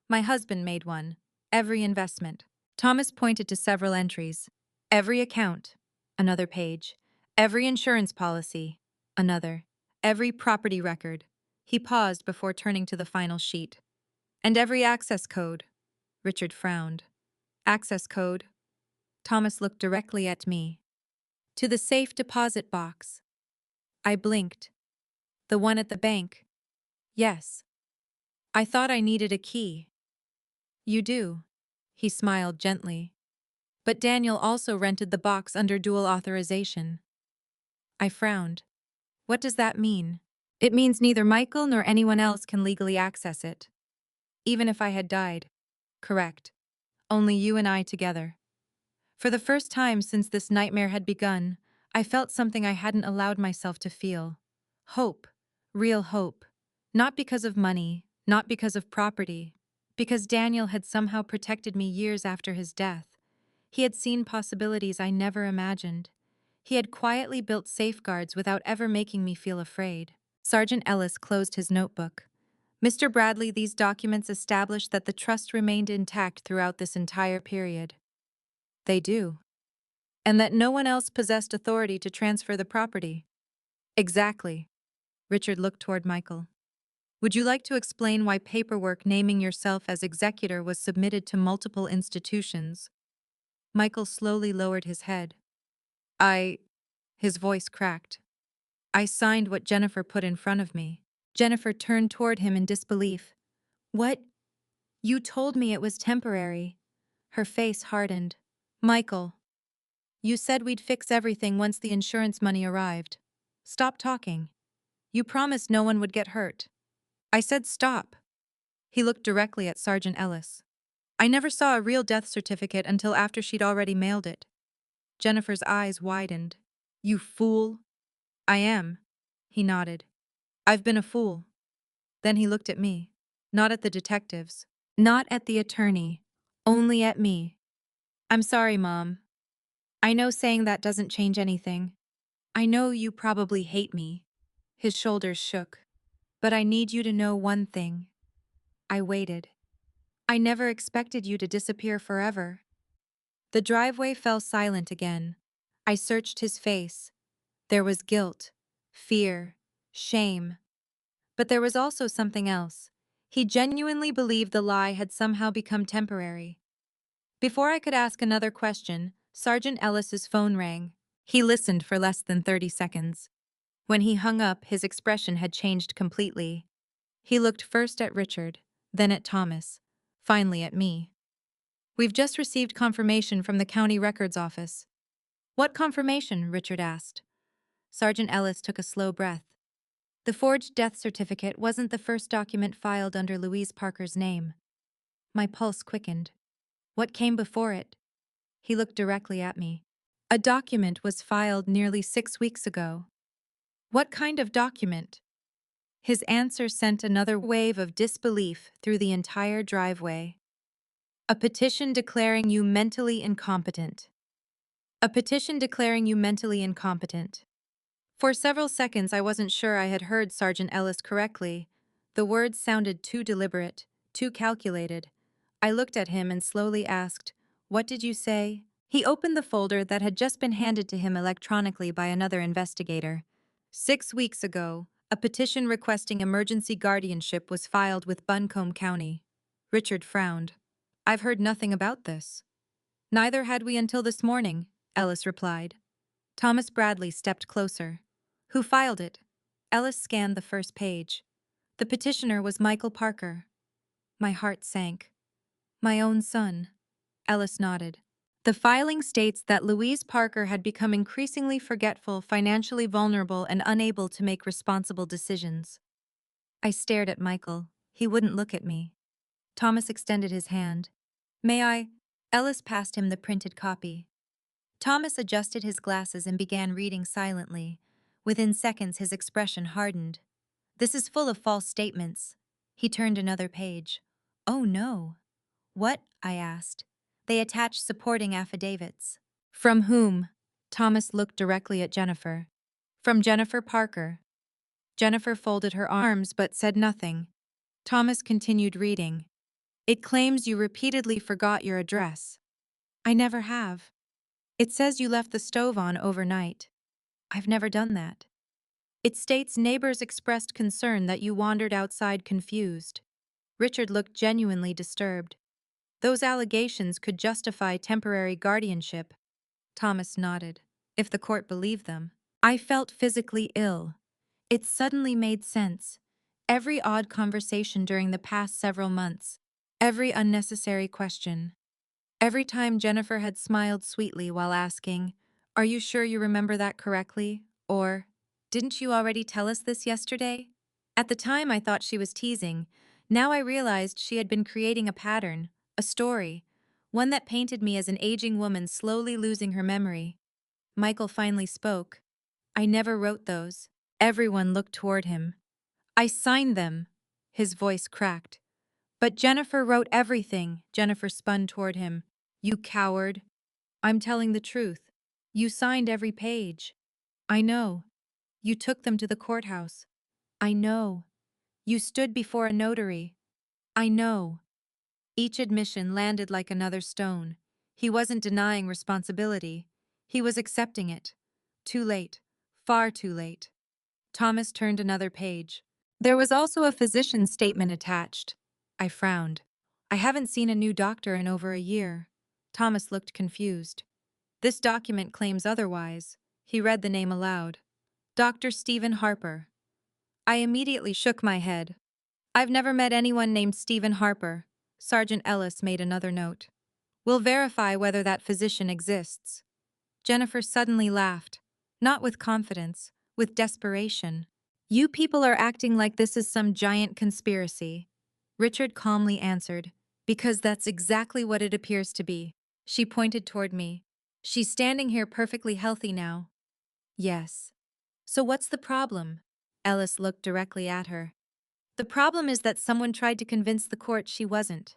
My husband made one. Every investment. Thomas pointed to several entries. Every account. Another page. Every insurance policy. Another. Every property record. He paused before turning to the final sheet. And every access code. Richard frowned. Access code? Thomas looked directly at me. To the safe deposit box. I blinked. The one at the bank. Yes. I thought I needed a key. You do. He smiled gently. But Daniel also rented the box under dual authorization. I frowned. What does that mean? It means neither Michael nor anyone else can legally access it. Even if I had died. Correct. Only you and I together. For the first time since this nightmare had begun, I felt something I hadn't allowed myself to feel. Hope. Real hope. Not because of money, not because of property, because Daniel had somehow protected me years after his death. He had seen possibilities I never imagined. He had quietly built safeguards without ever making me feel afraid. Sergeant Ellis closed his notebook. Mr. Bradley, these documents establish that the trust remained intact throughout this entire period. They do. And that no one else possessed authority to transfer the property. Exactly. Richard looked toward Michael. Would you like to explain why paperwork naming yourself as executor was submitted to multiple institutions? Michael slowly lowered his head. His voice cracked. I signed what Jennifer put in front of me. Jennifer turned toward him in disbelief. What? You told me it was temporary. Her face hardened. Michael, you said we'd fix everything once the insurance money arrived. Stop talking. You promised no one would get hurt. I said stop. He looked directly at Sergeant Ellis. I never saw a real death certificate until after she'd already mailed it. Jennifer's eyes widened. You fool. I am. He nodded. I've been a fool. Then he looked at me. Not at the detectives. Not at the attorney. Only at me. I'm sorry, Mom. I know saying that doesn't change anything. I know you probably hate me. His shoulders shook. But I need you to know one thing. I waited. I never expected you to disappear forever. The driveway fell silent again. I searched his face. There was guilt, fear, shame. But there was also something else. He genuinely believed the lie had somehow become temporary. Before I could ask another question, Sergeant Ellis's phone rang. He listened for less than 30 seconds. When he hung up, his expression had changed completely. He looked first at Richard, then at Thomas, finally at me. We've just received confirmation from the county records office. What confirmation? Richard asked. Sergeant Ellis took a slow breath. The forged death certificate wasn't the first document filed under Louise Parker's name. My pulse quickened. What came before it? He looked directly at me. A document was filed nearly 6 weeks ago. What kind of document? His answer sent another wave of disbelief through the entire driveway. A petition declaring you mentally incompetent. A petition declaring you mentally incompetent. For several seconds, I wasn't sure I had heard Sergeant Ellis correctly. The words sounded too deliberate, too calculated. I looked at him and slowly asked, "What did you say?" He opened the folder that had just been handed to him electronically by another investigator. 6 weeks ago, a petition requesting emergency guardianship was filed with Buncombe County. Richard frowned. "I've heard nothing about this." "Neither had we until this morning," Ellis replied. Thomas Bradley stepped closer. "Who filed it?" Ellis scanned the first page. The petitioner was Michael Parker. My heart sank. "My own son." Ellis nodded. "The filing states that Louise Parker had become increasingly forgetful, financially vulnerable, and unable to make responsible decisions." I stared at Michael. He wouldn't look at me. Thomas extended his hand. "May I?" Ellis passed him the printed copy. Thomas adjusted his glasses and began reading silently. Within seconds, his expression hardened. "This is full of false statements." He turned another page. "Oh no." "What?" I asked. "They attached supporting affidavits." "From whom?" Thomas looked directly at Jennifer. "From Jennifer Parker." Jennifer folded her arms but said nothing. Thomas continued reading. "It claims you repeatedly forgot your address." "I never have." "It says you left the stove on overnight." "I've never done that." "It states neighbors expressed concern that you wandered outside confused." Richard looked genuinely disturbed. "Those allegations could justify temporary guardianship." Thomas nodded. "If the court believed them." I felt physically ill. It suddenly made sense. Every odd conversation during the past several months. Every unnecessary question. Every time Jennifer had smiled sweetly while asking, "Are you sure you remember that correctly?" Or, "Didn't you already tell us this yesterday?" At the time, I thought she was teasing. Now I realized she had been creating a pattern, a story, one that painted me as an aging woman slowly losing her memory. Michael finally spoke. "I never wrote those." Everyone looked toward him. "I signed them." His voice cracked. "But Jennifer wrote everything." Jennifer spun toward him. "You coward." "I'm telling the truth. You signed every page." "I know." "You took them to the courthouse." "I know." "You stood before a notary." "I know." Each admission landed like another stone. He wasn't denying responsibility. He was accepting it. Too late. Far too late. Thomas turned another page. There was also a physician's statement attached. I frowned. "I haven't seen a new doctor in over a year." Thomas looked confused. "This document claims otherwise." He read the name aloud. "Dr. Stephen Harper." I immediately shook my head. "I've never met anyone named Stephen Harper." Sergeant Ellis made another note. "We'll verify whether that physician exists." Jennifer suddenly laughed. Not with confidence, with desperation. "You people are acting like this is some giant conspiracy." Richard calmly answered, "Because that's exactly what it appears to be." She pointed toward me. "She's standing here perfectly healthy now." "Yes." "So what's the problem?" Ellis looked directly at her. "The problem is that someone tried to convince the court she wasn't."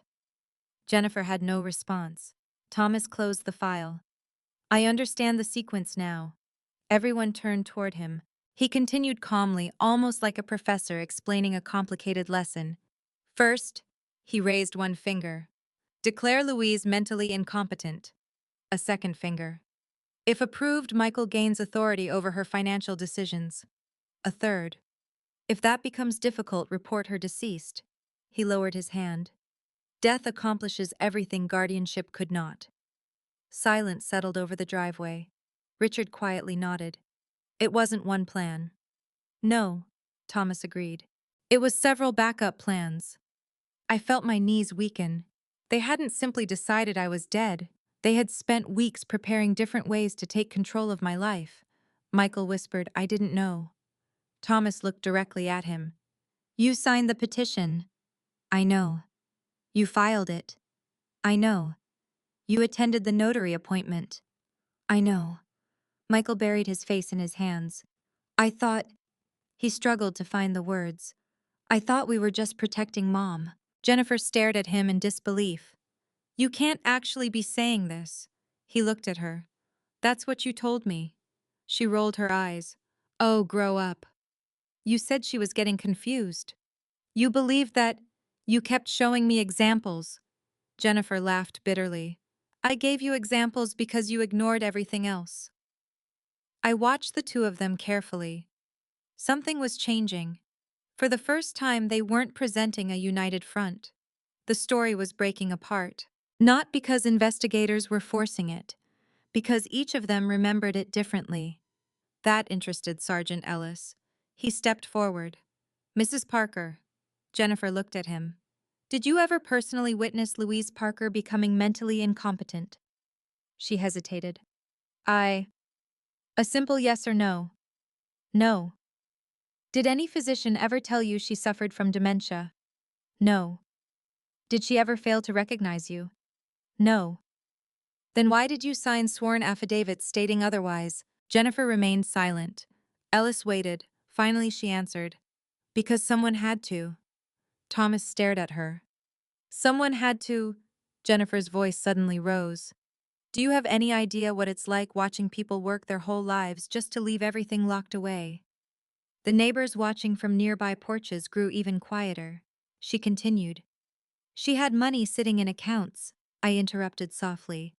Jennifer had no response. Thomas closed the file. "I understand the sequence now." Everyone turned toward him. He continued calmly, almost like a professor explaining a complicated lesson. "First," he raised one finger, "declare Louise mentally incompetent." A second finger. "If approved, Michael gains authority over her financial decisions." A third. "If that becomes difficult, report her deceased." He lowered his hand. "Death accomplishes everything guardianship could not." Silence settled over the driveway. Richard quietly nodded. "It wasn't one plan." "No," Thomas agreed. It was several backup plans. I felt my knees weaken. They hadn't simply decided I was dead. They had spent weeks preparing different ways to take control of my life. Michael whispered, "I didn't know." Thomas looked directly at him. "You signed the petition." "I know." "You filed it." "I know." "You attended the notary appointment." "I know." Michael buried his face in his hands. "I thought—" He struggled to find the words. "I thought we were just protecting Mom." Jennifer stared at him in disbelief. "You can't actually be saying this." He looked at her. "That's what you told me." She rolled her eyes. "Oh, grow up." "You said." She was getting confused. "You believed that. You kept showing me examples." Jennifer laughed bitterly. "I gave you examples because you ignored everything else." I watched the two of them carefully. Something was changing. For the first time, they weren't presenting a united front. The story was breaking apart. Not because investigators were forcing it, because each of them remembered it differently. That interested Sergeant Ellis. He stepped forward. "Mrs. Parker." Jennifer looked at him. "Did you ever personally witness Louise Parker becoming mentally incompetent?" She hesitated. "I—" "A simple yes or no." "No." "Did any physician ever tell you she suffered from dementia?" "No." "Did she ever fail to recognize you?" "No." "Then why did you sign sworn affidavits stating otherwise?" Jennifer remained silent. Ellis waited. Finally she answered, "Because someone had to." Thomas stared at her. "Someone had to—" Jennifer's voice suddenly rose. "Do you have any idea what it's like watching people work their whole lives just to leave everything locked away?" The neighbors watching from nearby porches grew even quieter. She continued. "She had money sitting in accounts," I interrupted softly.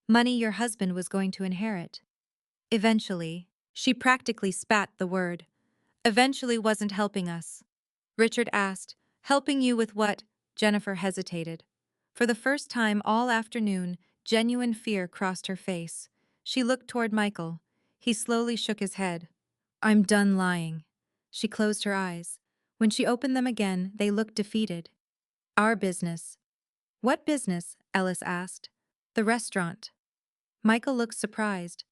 "Money your husband was going to inherit." "Eventually." She practically spat the word. "Eventually" wasn't helping us. Richard asked, "Helping you with what?" Jennifer hesitated. For the first time all afternoon, genuine fear crossed her face. She looked toward Michael. He slowly shook his head. "I'm done lying." She closed her eyes. When she opened them again, they looked defeated. "Our business." "What business?" Ellis asked. "The restaurant." Michael looked surprised.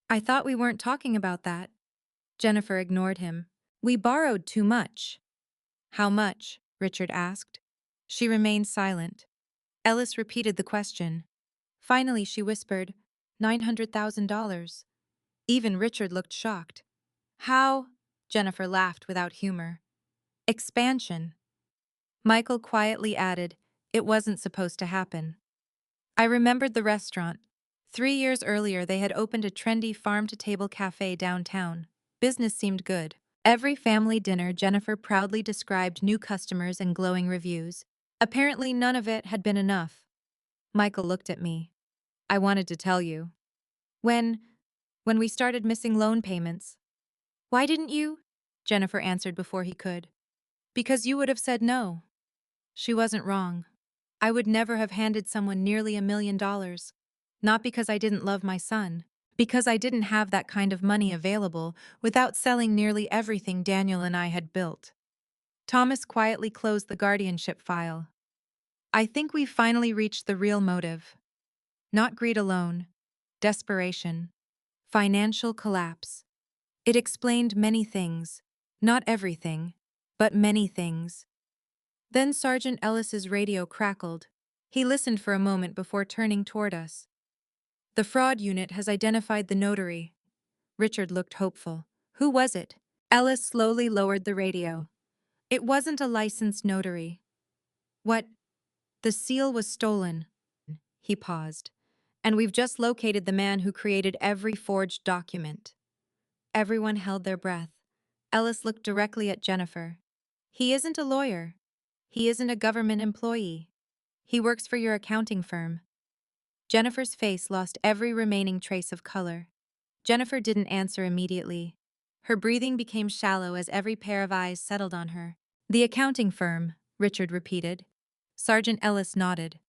"I thought we weren't talking about that." Jennifer ignored him. "We borrowed too much." "How much?" Richard asked. She remained silent. Ellis repeated the question. Finally she whispered, $900,000. Even Richard looked shocked. "How?" Jennifer laughed without humor. "Expansion." Michael quietly added, "It wasn't supposed to happen." I remembered the restaurant. 3 years earlier they had opened a trendy farm-to-table cafe downtown. Business seemed good. Every family dinner Jennifer proudly described new customers and glowing reviews. Apparently none of it had been enough. Michael looked at me. "I wanted to tell you. When we started missing loan payments." "Why didn't you?" Jennifer answered before he could. "Because you would have said no." She wasn't wrong. I would never have handed someone nearly $1 million. Not because I didn't love my son. Because I didn't have that kind of money available without selling nearly everything Daniel and I had built. Thomas quietly closed the guardianship file. "I think we've finally reached the real motive. Not greed alone. Desperation. Financial collapse." It explained many things. Not everything, but many things. Then Sergeant Ellis's radio crackled. He listened for a moment before turning toward us. "The fraud unit has identified the notary." Richard looked hopeful. "Who was it?" Ellis slowly lowered the radio. "It wasn't a licensed notary." "What?" "The seal was stolen." He paused. "And we've just located the man who created every forged document." Everyone held their breath. Ellis looked directly at Jennifer. "He isn't a lawyer. He isn't a government employee. He works for your accounting firm." Jennifer's face lost every remaining trace of color. Jennifer didn't answer immediately. Her breathing became shallow as every pair of eyes settled on her. "The accounting firm," Richard repeated. Sergeant Ellis nodded.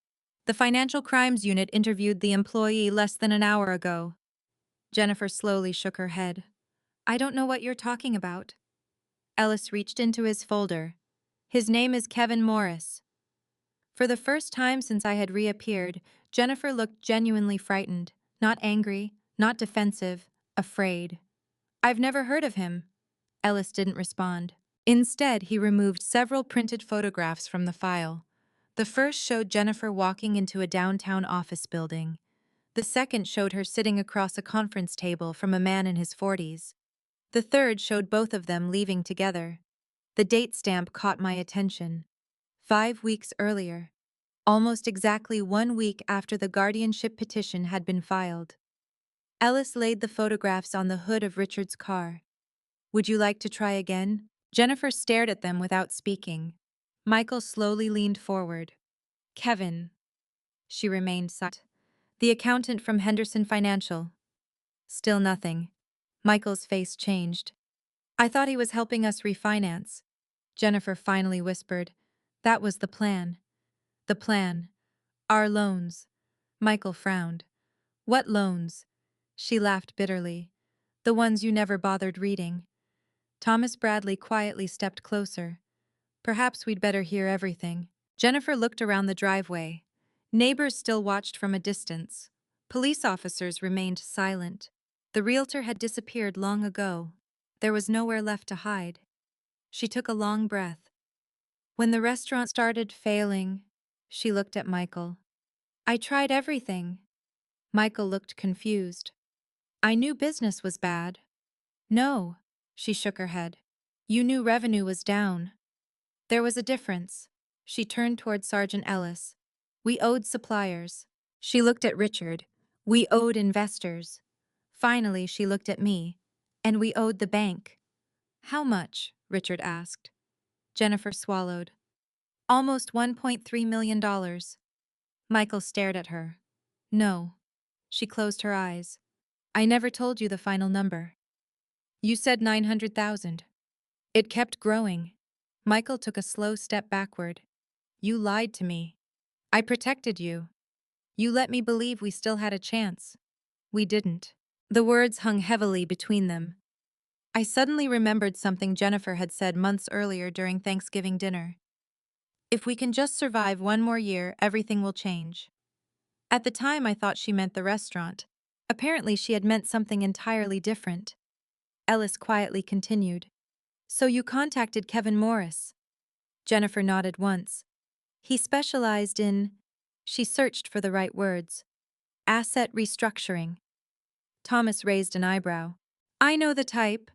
"The Financial Crimes Unit interviewed the employee less than an hour ago." Jennifer slowly shook her head. "I don't know what you're talking about." Ellis reached into his folder. His name is Kevin Morris. For the first time since I had reappeared, Jennifer looked genuinely frightened, not angry, not defensive, afraid. I've never heard of him. Ellis didn't respond. Instead, he removed several printed photographs from the file. The first showed Jennifer walking into a downtown office building. The second showed her sitting across a conference table from a man in his 40s. The third showed both of them leaving together. The date stamp caught my attention. 5 weeks earlier. Almost exactly 1 week after the guardianship petition had been filed. Ellis laid the photographs on the hood of Richard's car. Would you like to try again? Jennifer stared at them without speaking. Michael slowly leaned forward. Kevin. She remained silent. The accountant from Henderson Financial. Still nothing. Michael's face changed. I thought he was helping us refinance. Jennifer finally whispered. That was the plan. The plan. Our loans. Michael frowned. What loans? She laughed bitterly. The ones you never bothered reading. Thomas Bradley quietly stepped closer. Perhaps we'd better hear everything. Jennifer looked around the driveway. Neighbors still watched from a distance. Police officers remained silent. The realtor had disappeared long ago. There was nowhere left to hide. She took a long breath. When the restaurant started failing, she looked at Michael. I tried everything. Michael looked confused. I knew business was bad. No, she shook her head. You knew revenue was down. There was a difference. She turned toward Sergeant Ellis. We owed suppliers. She looked at Richard. We owed investors. Finally, she looked at me. And we owed the bank. How much? Richard asked. Jennifer swallowed. Almost $1.3 million. Michael stared at her. No. She closed her eyes. I never told you the final number. You said 900,000. It kept growing. Michael took a slow step backward. You lied to me. I protected you. You let me believe we still had a chance. We didn't. The words hung heavily between them. I suddenly remembered something Jennifer had said months earlier during Thanksgiving dinner. If we can just survive 1 more year, everything will change. At the time, I thought she meant the restaurant. Apparently, she had meant something entirely different. Ellis quietly continued. So you contacted Kevin Morris? Jennifer nodded once. He specialized in... She searched for the right words. Asset restructuring. Thomas raised an eyebrow. I know the type.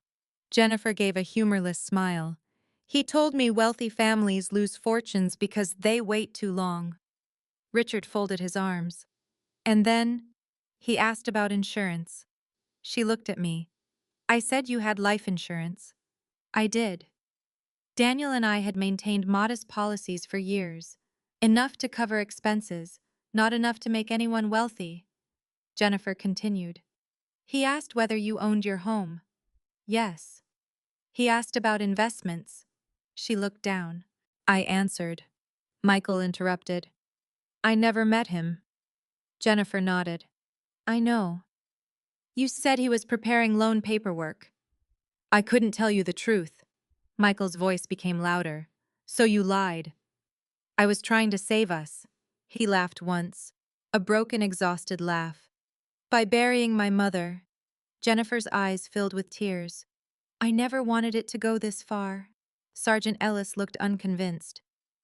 Jennifer gave a humorless smile. He told me wealthy families lose fortunes because they wait too long. Richard folded his arms. And then, he asked about insurance. She looked at me. I said you had life insurance. I did. Daniel and I had maintained modest policies for years. Enough to cover expenses, not enough to make anyone wealthy. Jennifer continued. He asked whether you owned your home. Yes. He asked about investments. She looked down. I answered. Michael interrupted. I never met him. Jennifer nodded. I know. You said he was preparing loan paperwork. I couldn't tell you the truth. Michael's voice became louder. So you lied. I was trying to save us. He laughed once. A broken, exhausted laugh. By burying my mother. Jennifer's eyes filled with tears. I never wanted it to go this far. Sergeant Ellis looked unconvinced.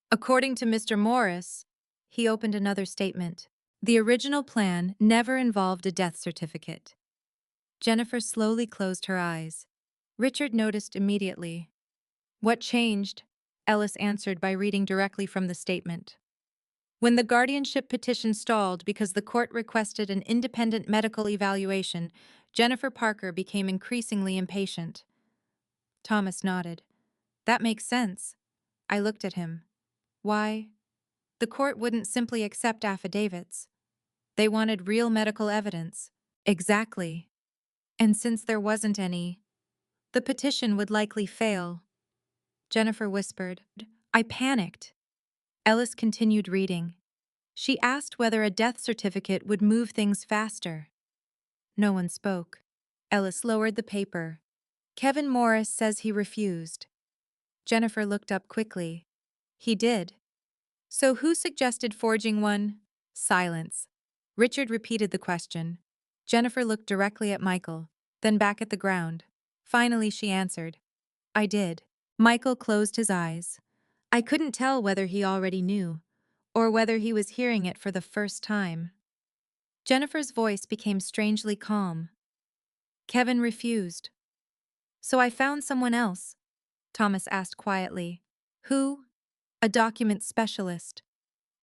According to Mr. Morris, he opened another statement. The original plan never involved a death certificate. Jennifer slowly closed her eyes. Richard noticed immediately. What changed? Ellis answered by reading directly from the statement. When the guardianship petition stalled because the court requested an independent medical evaluation, Jennifer Parker became increasingly impatient. Thomas nodded. That makes sense. I looked at him. Why? The court wouldn't simply accept affidavits. They wanted real medical evidence. Exactly. And since there wasn't any, the petition would likely fail. Jennifer whispered. I panicked. Ellis continued reading. She asked whether a death certificate would move things faster. No one spoke. Ellis lowered the paper. Kevin Morris says he refused. Jennifer looked up quickly. He did. So who suggested forging one? Silence. Richard repeated the question. Jennifer looked directly at Michael, then back at the ground. Finally, she answered. I did. Michael closed his eyes. I couldn't tell whether he already knew, or whether he was hearing it for the first time. Jennifer's voice became strangely calm. Kevin refused. So I found someone else, Thomas asked quietly. Who? A document specialist.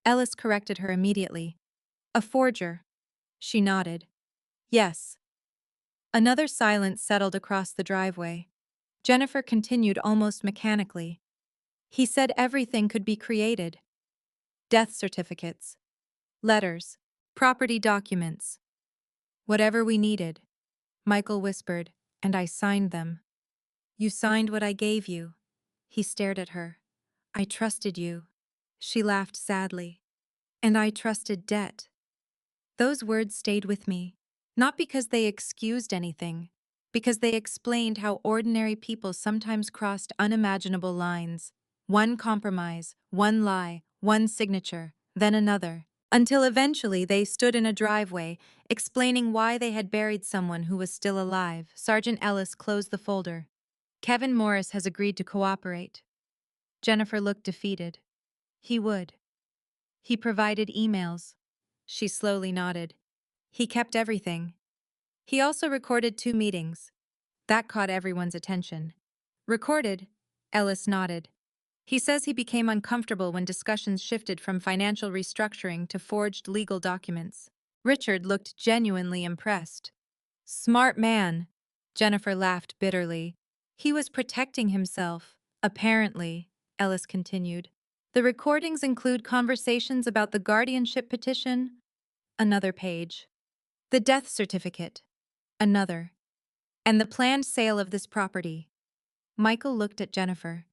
Ellis corrected her immediately. A forger. She nodded. Yes. Another silence settled across the driveway. Jennifer continued almost mechanically. He said everything could be created. Death certificates, letters, property documents. Whatever we needed, Michael whispered, and I signed them. You signed what I gave you. He stared at her. I trusted you. She laughed sadly. And I trusted debt. Those words stayed with me, not because they excused anything, because they explained how ordinary people sometimes crossed unimaginable lines. One compromise, one lie, one signature, then another, until eventually they stood in a driveway, explaining why they had buried someone who was still alive. Sergeant Ellis closed the folder. Kevin Morris has agreed to cooperate. Jennifer looked defeated. He would. He provided emails. She slowly nodded. He kept everything. He also recorded 2 meetings. That caught everyone's attention. Recorded? Ellis nodded. He says he became uncomfortable when discussions shifted from financial restructuring to forged legal documents. Richard looked genuinely impressed. Smart man. Jennifer laughed bitterly. He was protecting himself, apparently, Ellis continued. The recordings include conversations about the guardianship petition, another page, the death certificate, another, and the planned sale of this property. Michael looked at Jennifer.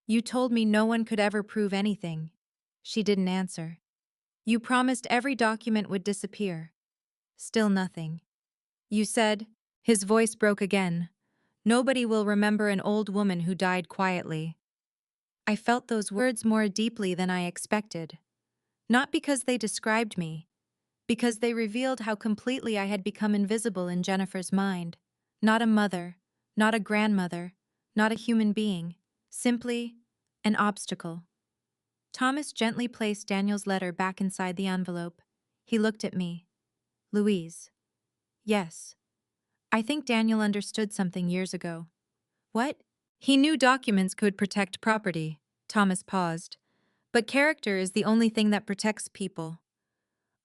You told me no one could ever prove anything. She didn't answer. You promised every document would disappear. Still nothing. You said, his voice broke again, nobody will remember an old woman who died quietly. I felt those words more deeply than I expected. Not because they described me, because they revealed how completely I had become invisible in Jennifer's mind. Not a mother, not a grandmother, not a human being, simply an obstacle. Thomas gently placed Daniel's letter back inside the envelope. He looked at me. Louise. Yes. I think Daniel understood something years ago. What? He knew documents could protect property. Thomas paused. But character is the only thing that protects people.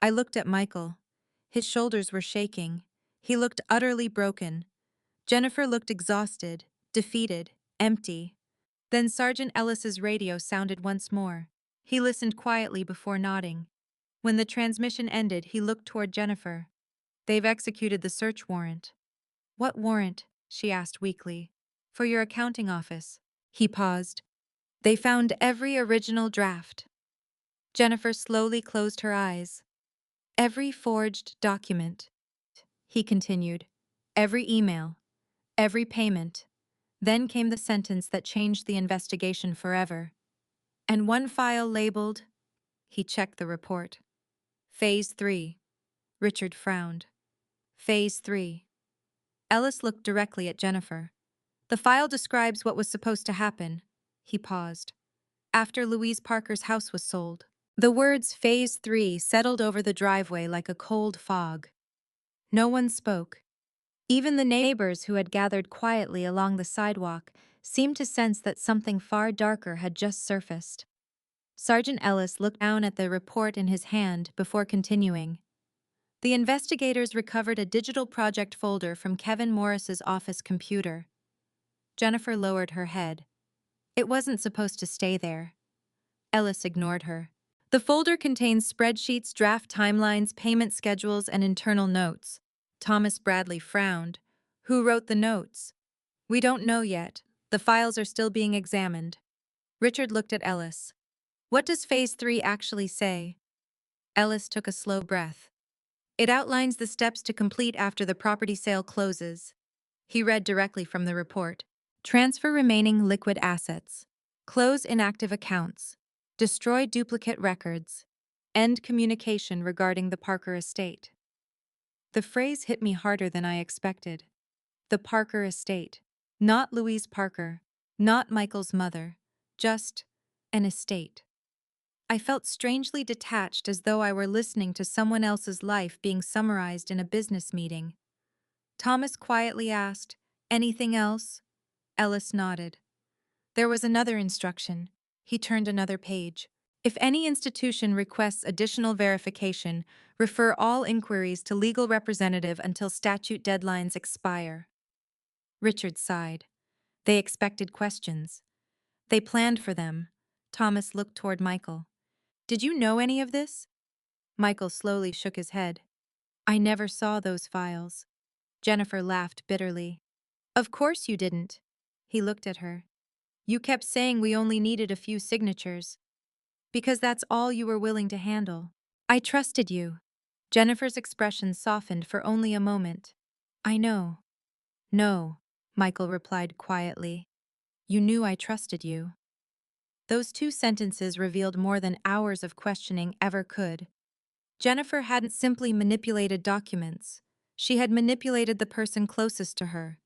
I looked at Michael. His shoulders were shaking. He looked utterly broken. Jennifer looked exhausted, defeated, empty. Then Sergeant Ellis's radio sounded once more. He listened quietly before nodding. When the transmission ended, he looked toward Jennifer. They've executed the search warrant. What warrant? She asked weakly. For your accounting office. He paused. They found every original draft. Jennifer slowly closed her eyes. Every forged document. He continued. Every email. Every payment. Then came the sentence that changed the investigation forever. And one file labeled. He checked the report. Phase 3. Richard frowned. Phase 3. Ellis looked directly at Jennifer. The file describes what was supposed to happen. He paused. After Louise Parker's house was sold. The words Phase 3 settled over the driveway like a cold fog. No one spoke. Even the neighbors who had gathered quietly along the sidewalk seemed to sense that something far darker had just surfaced. Sergeant Ellis looked down at the report in his hand before continuing. The investigators recovered a digital project folder from Kevin Morris's office computer. Jennifer lowered her head. It wasn't supposed to stay there. Ellis ignored her. The folder contains spreadsheets, draft timelines, payment schedules, and internal notes. Thomas Bradley frowned. Who wrote the notes? We don't know yet. The files are still being examined. Richard looked at Ellis. What does Phase 3 actually say? Ellis took a slow breath. It outlines the steps to complete after the property sale closes. He read directly from the report. Transfer remaining liquid assets. Close inactive accounts. Destroy duplicate records. End communication regarding the Parker estate. The phrase hit me harder than I expected. The Parker estate. Not Louise Parker. Not Michael's mother. Just an estate. I felt strangely detached, as though I were listening to someone else's life being summarized in a business meeting. Thomas quietly asked, "Anything else?" Ellis nodded. There was another instruction. He turned another page. If any institution requests additional verification, refer all inquiries to legal representative until statute deadlines expire. Richard sighed. They expected questions. They planned for them. Thomas looked toward Michael. "Did you know any of this?" Michael slowly shook his head. "I never saw those files." Jennifer laughed bitterly. "Of course you didn't." He looked at her. "You kept saying we only needed a few signatures. Because that's all you were willing to handle. I trusted you." Jennifer's expression softened for only a moment. "I know." "No," Michael replied quietly. "You knew I trusted you." Those two sentences revealed more than hours of questioning ever could. Jennifer hadn't simply manipulated documents. She had manipulated the person closest to her.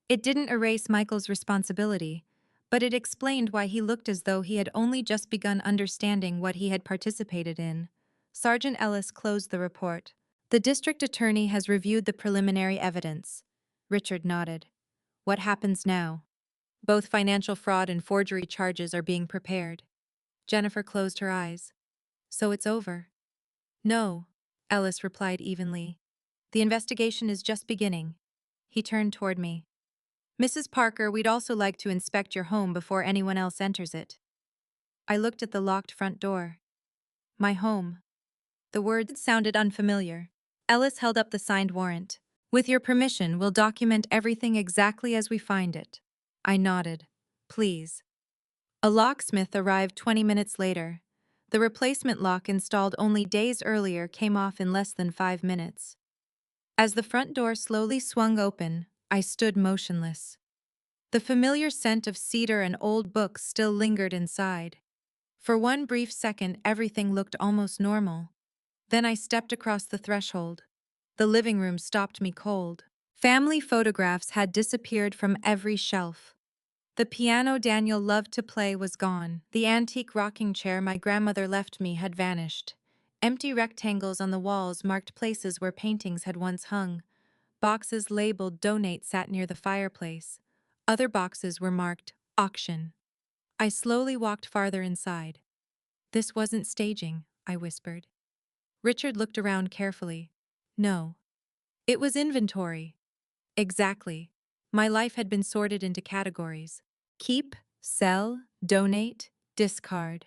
It didn't erase Michael's responsibility, but it explained why he looked as though he had only just begun understanding what he had participated in. Sergeant Ellis closed the report. "The district attorney has reviewed the preliminary evidence." Richard nodded. "What happens now?" "Both financial fraud and forgery charges are being prepared." Jennifer closed her eyes. "So it's over?" "No," Ellis replied evenly. "The investigation is just beginning." He turned toward me. "Mrs. Parker, we'd also like to inspect your home before anyone else enters it." I looked at the locked front door. My home. The words sounded unfamiliar. Ellis held up the signed warrant. "With your permission, we'll document everything exactly as we find it." I nodded. "Please." A locksmith arrived 20 minutes later. The replacement lock installed only days earlier came off in less than 5 minutes. As the front door slowly swung open, I stood motionless. The familiar scent of cedar and old books still lingered inside. For one brief second, everything looked almost normal. Then I stepped across the threshold. The living room stopped me cold. Family photographs had disappeared from every shelf. The piano Daniel loved to play was gone. The antique rocking chair my grandmother left me had vanished. Empty rectangles on the walls marked places where paintings had once hung. Boxes labeled "Donate" sat near the fireplace. Other boxes were marked "Auction." I slowly walked farther inside. "This wasn't staging," I whispered. Richard looked around carefully. "No. It was inventory." "Exactly." My life had been sorted into categories: keep, sell, donate, discard.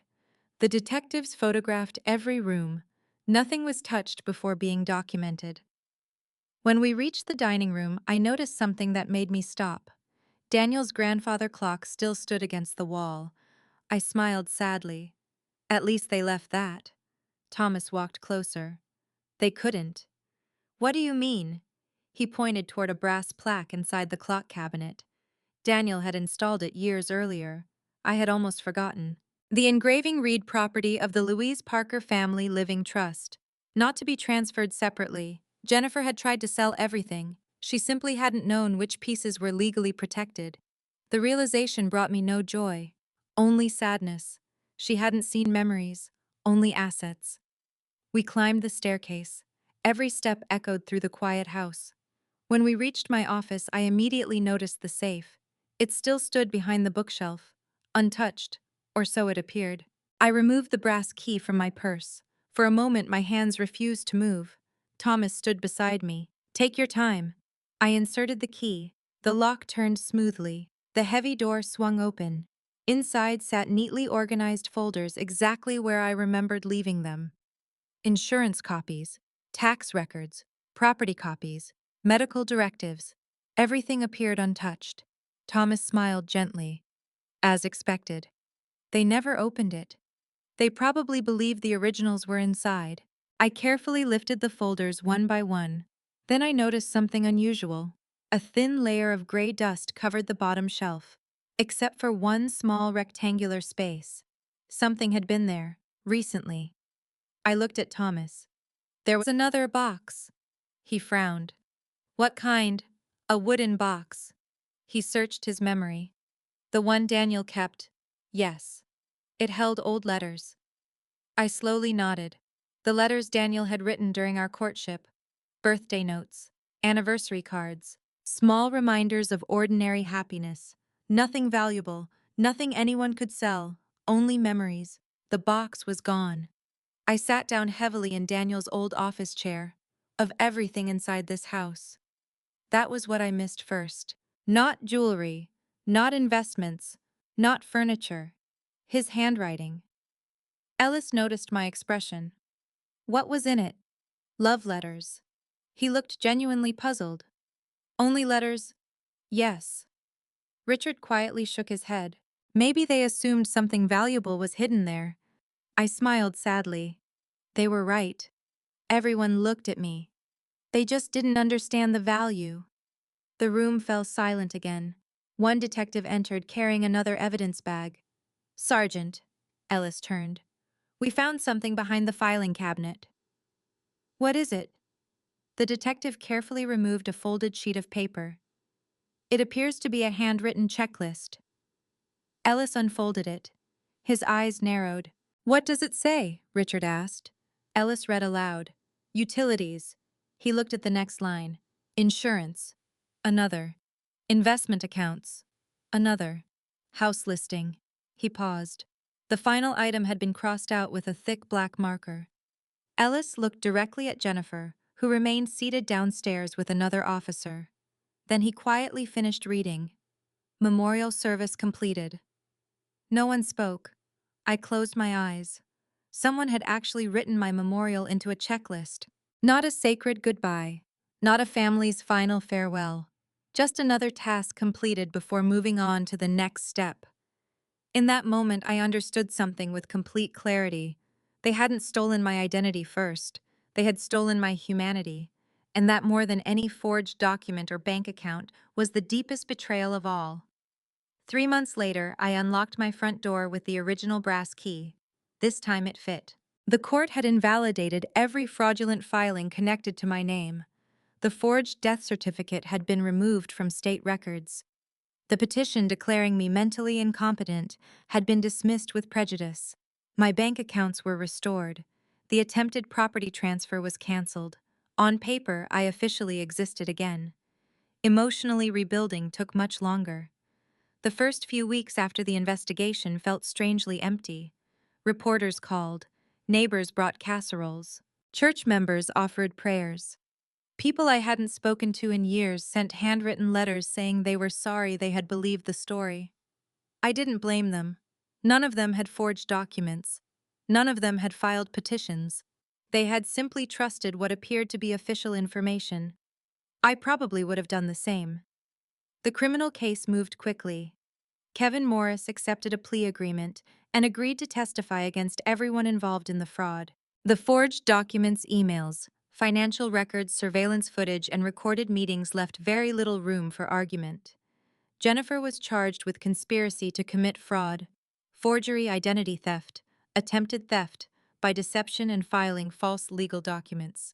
The detectives photographed every room. Nothing was touched before being documented. When we reached the dining room, I noticed something that made me stop. Daniel's grandfather clock still stood against the wall. I smiled sadly. At least they left that. Thomas walked closer. "They couldn't." "What do you mean?" He pointed toward a brass plaque inside the clock cabinet. Daniel had installed it years earlier. I had almost forgotten. The engraving read "Property of the Louise Parker Family Living Trust. Not to be transferred separately." Jennifer had tried to sell everything. She simply hadn't known which pieces were legally protected. The realization brought me no joy, only sadness. She hadn't seen memories, only assets. We climbed the staircase. Every step echoed through the quiet house. When we reached my office, I immediately noticed the safe. It still stood behind the bookshelf, untouched, or so it appeared. I removed the brass key from my purse. For a moment, my hands refused to move. Thomas stood beside me. "Take your time." I inserted the key. The lock turned smoothly. The heavy door swung open. Inside sat neatly organized folders exactly where I remembered leaving them. Insurance copies, tax records, property copies, medical directives. Everything appeared untouched. Thomas smiled gently. "As expected." They never opened it. They probably believed the originals were inside. I carefully lifted the folders one by one. Then I noticed something unusual. A thin layer of gray dust covered the bottom shelf, except for one small rectangular space. Something had been there, recently. I looked at Thomas. There was another box. He frowned. What kind? A wooden box. He searched his memory. The one Daniel kept. Yes. It held old letters. I slowly nodded. The letters Daniel had written during our courtship. Birthday notes. Anniversary cards. Small reminders of ordinary happiness. Nothing valuable. Nothing anyone could sell. Only memories. The box was gone. I sat down heavily in Daniel's old office chair. Of everything inside this house. That was what I missed first. Not jewelry. Not investments. Not furniture. His handwriting. Ellis noticed my expression. What was in it? Love letters. He looked genuinely puzzled. Only letters? Yes. Richard quietly shook his head. Maybe they assumed something valuable was hidden there. I smiled sadly. They were right. Everyone looked at me. They just didn't understand the value. The room fell silent again. One detective entered carrying another evidence bag. Sergeant, Ellis turned. We found something behind the filing cabinet. What is it? The detective carefully removed a folded sheet of paper. It appears to be a handwritten checklist. Ellis unfolded it. His eyes narrowed. What does it say? Richard asked. Ellis read aloud. Utilities. He looked at the next line. Insurance. Another. Investment accounts. Another. House listing. He paused. The final item had been crossed out with a thick black marker. Ellis looked directly at Jennifer, who remained seated downstairs with another officer. Then he quietly finished reading. Memorial service completed. No one spoke. I closed my eyes. Someone had actually written my memorial into a checklist. Not a sacred goodbye. Not a family's final farewell. Just another task completed before moving on to the next step. In that moment, I understood something with complete clarity. They hadn't stolen my identity first. They had stolen my humanity. And that more than any forged document or bank account was the deepest betrayal of all. 3 months later, I unlocked my front door with the original brass key. This time it fit. The court had invalidated every fraudulent filing connected to my name. The forged death certificate had been removed from state records. The petition declaring me mentally incompetent had been dismissed with prejudice. My bank accounts were restored. The attempted property transfer was canceled. On paper, I officially existed again. Emotionally rebuilding took much longer. The first few weeks after the investigation felt strangely empty. Reporters called. Neighbors brought casseroles. Church members offered prayers. People I hadn't spoken to in years sent handwritten letters saying they were sorry they had believed the story. I didn't blame them. None of them had forged documents. None of them had filed petitions. They had simply trusted what appeared to be official information. I probably would have done the same. The criminal case moved quickly. Kevin Morris accepted a plea agreement and agreed to testify against everyone involved in the fraud. The forged documents, emails, financial records, surveillance footage, and recorded meetings left very little room for argument. Jennifer was charged with conspiracy to commit fraud, forgery, identity theft, attempted theft, by deception and filing false legal documents.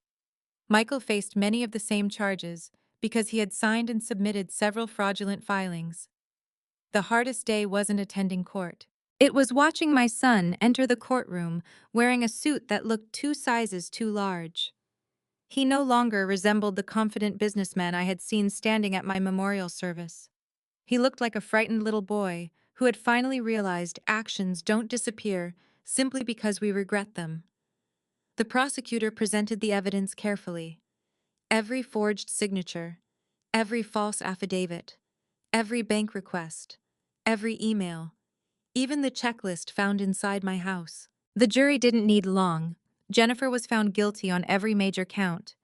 Michael faced many of the same charges because he had signed and submitted several fraudulent filings. The hardest day wasn't attending court. It was watching my son enter the courtroom wearing a suit that looked 2 sizes too large. He no longer resembled the confident businessman I had seen standing at my memorial service. He looked like a frightened little boy who had finally realized actions don't disappear simply because we regret them. The prosecutor presented the evidence carefully. Every forged signature, every false affidavit, every bank request, every email, even the checklist found inside my house. The jury didn't need long. Jennifer was found guilty on every major count.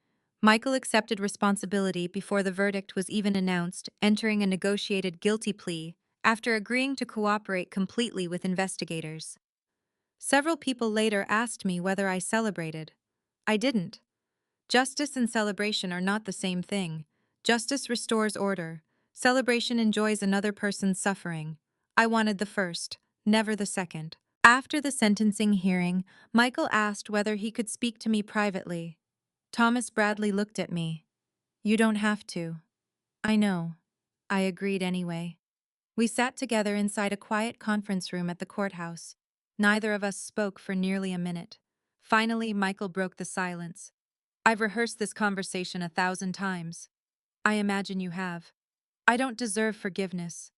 Michael accepted responsibility before the verdict was even announced, entering a negotiated guilty plea after agreeing to cooperate completely with investigators. Several people later asked me whether I celebrated. I didn't. Justice and celebration are not the same thing. Justice restores order. Celebration enjoys another person's suffering. I wanted the first, never the second. After the sentencing hearing, Michael asked whether he could speak to me privately. Thomas Bradley looked at me. You don't have to. I know. I agreed anyway. We sat together inside a quiet conference room at the courthouse. Neither of us spoke for nearly a minute. Finally, Michael broke the silence. I've rehearsed this conversation 1,000 times. I imagine you have. I don't deserve forgiveness.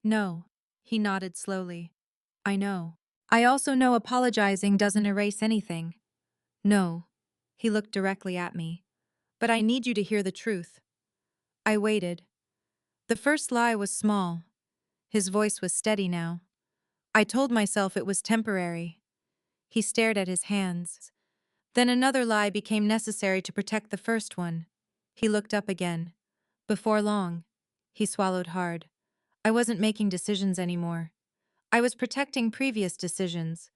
No. He nodded slowly. I know. I also know apologizing doesn't erase anything. No. He looked directly at me. But I need you to hear the truth. I waited. The first lie was small. His voice was steady now. I told myself it was temporary. He stared at his hands. Then another lie became necessary to protect the first one. He looked up again. Before long, he swallowed hard. I wasn't making decisions anymore. I was protecting previous decisions.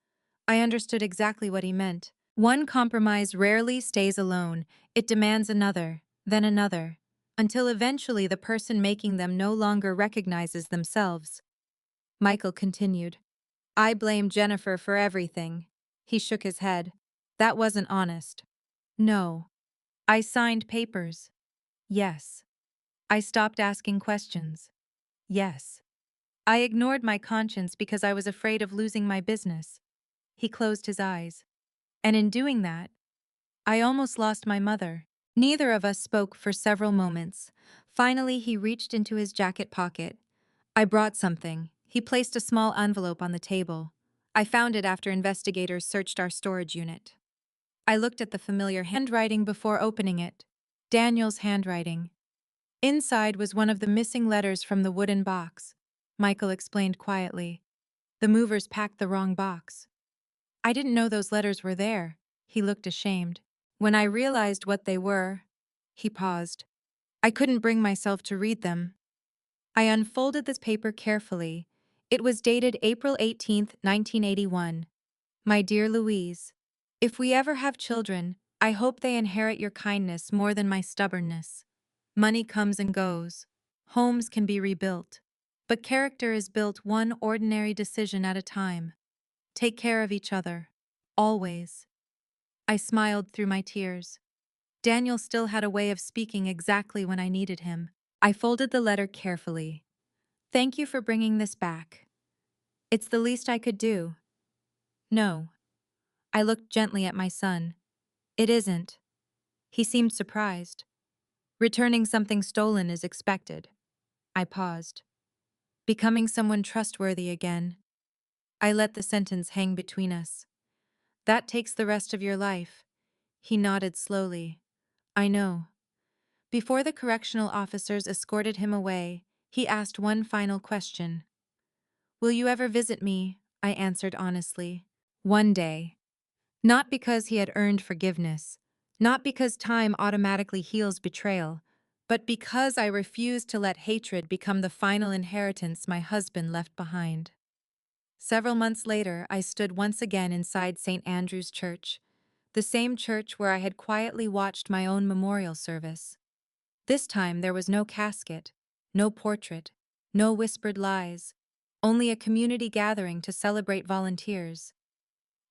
I understood exactly what he meant. One compromise rarely stays alone. It demands another, then another, until eventually the person making them no longer recognizes themselves. Michael continued. I blamed Jennifer for everything. He shook his head. That wasn't honest. No. I signed papers. Yes. I stopped asking questions. Yes. I ignored my conscience because I was afraid of losing my business. He closed his eyes. And in doing that, I almost lost my mother. Neither of us spoke for several moments. Finally, he reached into his jacket pocket. I brought something. He placed a small envelope on the table. I found it after investigators searched our storage unit. I looked at the familiar handwriting before opening it. Daniel's handwriting. Inside was one of the missing letters from the wooden box. Michael explained quietly. The movers packed the wrong box. I didn't know those letters were there. He looked ashamed. When I realized what they were, he paused. I couldn't bring myself to read them. I unfolded this paper carefully. It was dated April 18th, 1981. My dear Louise, if we ever have children, I hope they inherit your kindness more than my stubbornness. Money comes and goes. Homes can be rebuilt. But character is built one ordinary decision at a time. Take care of each other. Always. I smiled through my tears. Daniel still had a way of speaking exactly when I needed him. I folded the letter carefully. Thank you for bringing this back. It's the least I could do. No. I looked gently at my son. It isn't. He seemed surprised. Returning something stolen is expected. I paused. Becoming someone trustworthy again. I let the sentence hang between us. That takes the rest of your life. He nodded slowly. I know. Before the correctional officers escorted him away, he asked one final question. Will you ever visit me? I answered honestly. One day. Not because he had earned forgiveness, not because time automatically heals betrayal, but because I refused to let hatred become the final inheritance my husband left behind. Several months later, I stood once again inside St. Andrew's Church, the same church where I had quietly watched my own memorial service. This time there was no casket, no portrait, no whispered lies, only a community gathering to celebrate volunteers.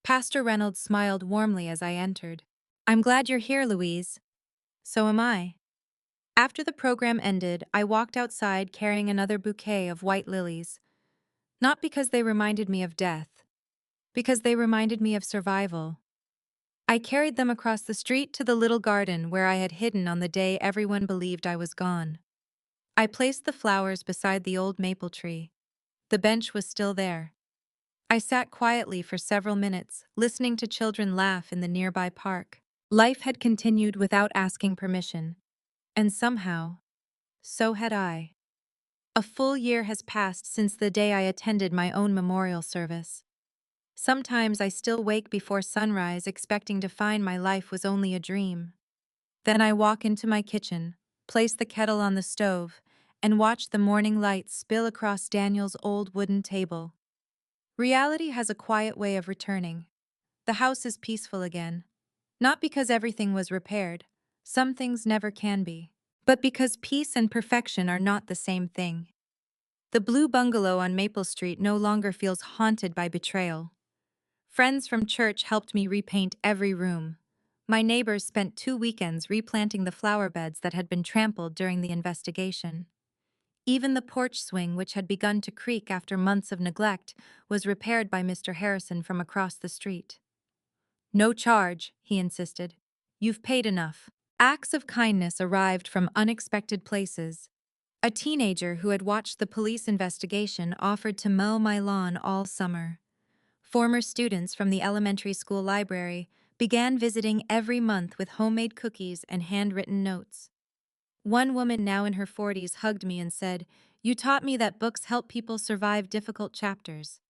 Pastor Reynolds smiled warmly as I entered. I'm glad you're here, Louise. So am I. After the program ended, I walked outside carrying another bouquet of white lilies. Not because they reminded me of death, because they reminded me of survival. I carried them across the street to the little garden where I had hidden on the day everyone believed I was gone. I placed the flowers beside the old maple tree. The bench was still there. I sat quietly for several minutes, listening to children laugh in the nearby park. Life had continued without asking permission. And somehow, so had I. A full year has passed since the day I attended my own memorial service. Sometimes I still wake before sunrise expecting to find my life was only a dream. Then I walk into my kitchen, place the kettle on the stove, and watch the morning light spill across Daniel's old wooden table. Reality has a quiet way of returning. The house is peaceful again. Not because everything was repaired, some things never can be, but because peace and perfection are not the same thing. The blue bungalow on Maple Street no longer feels haunted by betrayal. Friends from church helped me repaint every room. My neighbors spent 2 weekends replanting the flower beds that had been trampled during the investigation. Even the porch swing, which had begun to creak after months of neglect, was repaired by Mr. Harrison from across the street. "No charge," he insisted. "You've paid enough." Acts of kindness arrived from unexpected places. A teenager who had watched the police investigation offered to mow my lawn all summer. Former students from the elementary school library began visiting every month with homemade cookies and handwritten notes. One woman now in her 40s hugged me and said, "You taught me that books help people survive difficult chapters."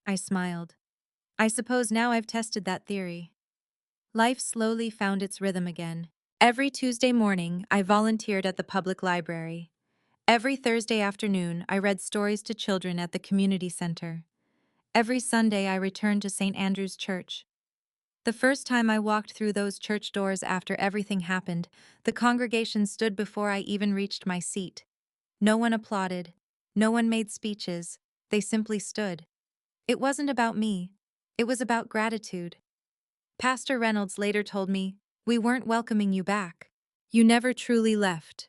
I smiled. I suppose now I've tested that theory. Life slowly found its rhythm again. Every Tuesday morning, I volunteered at the public library. Every Thursday afternoon, I read stories to children at the community center. Every Sunday, I returned to St. Andrew's Church. The first time I walked through those church doors after everything happened, the congregation stood before I even reached my seat. No one applauded. No one made speeches. They simply stood. It wasn't about me. It was about gratitude. Pastor Reynolds later told me, "We weren't welcoming you back. You never truly left."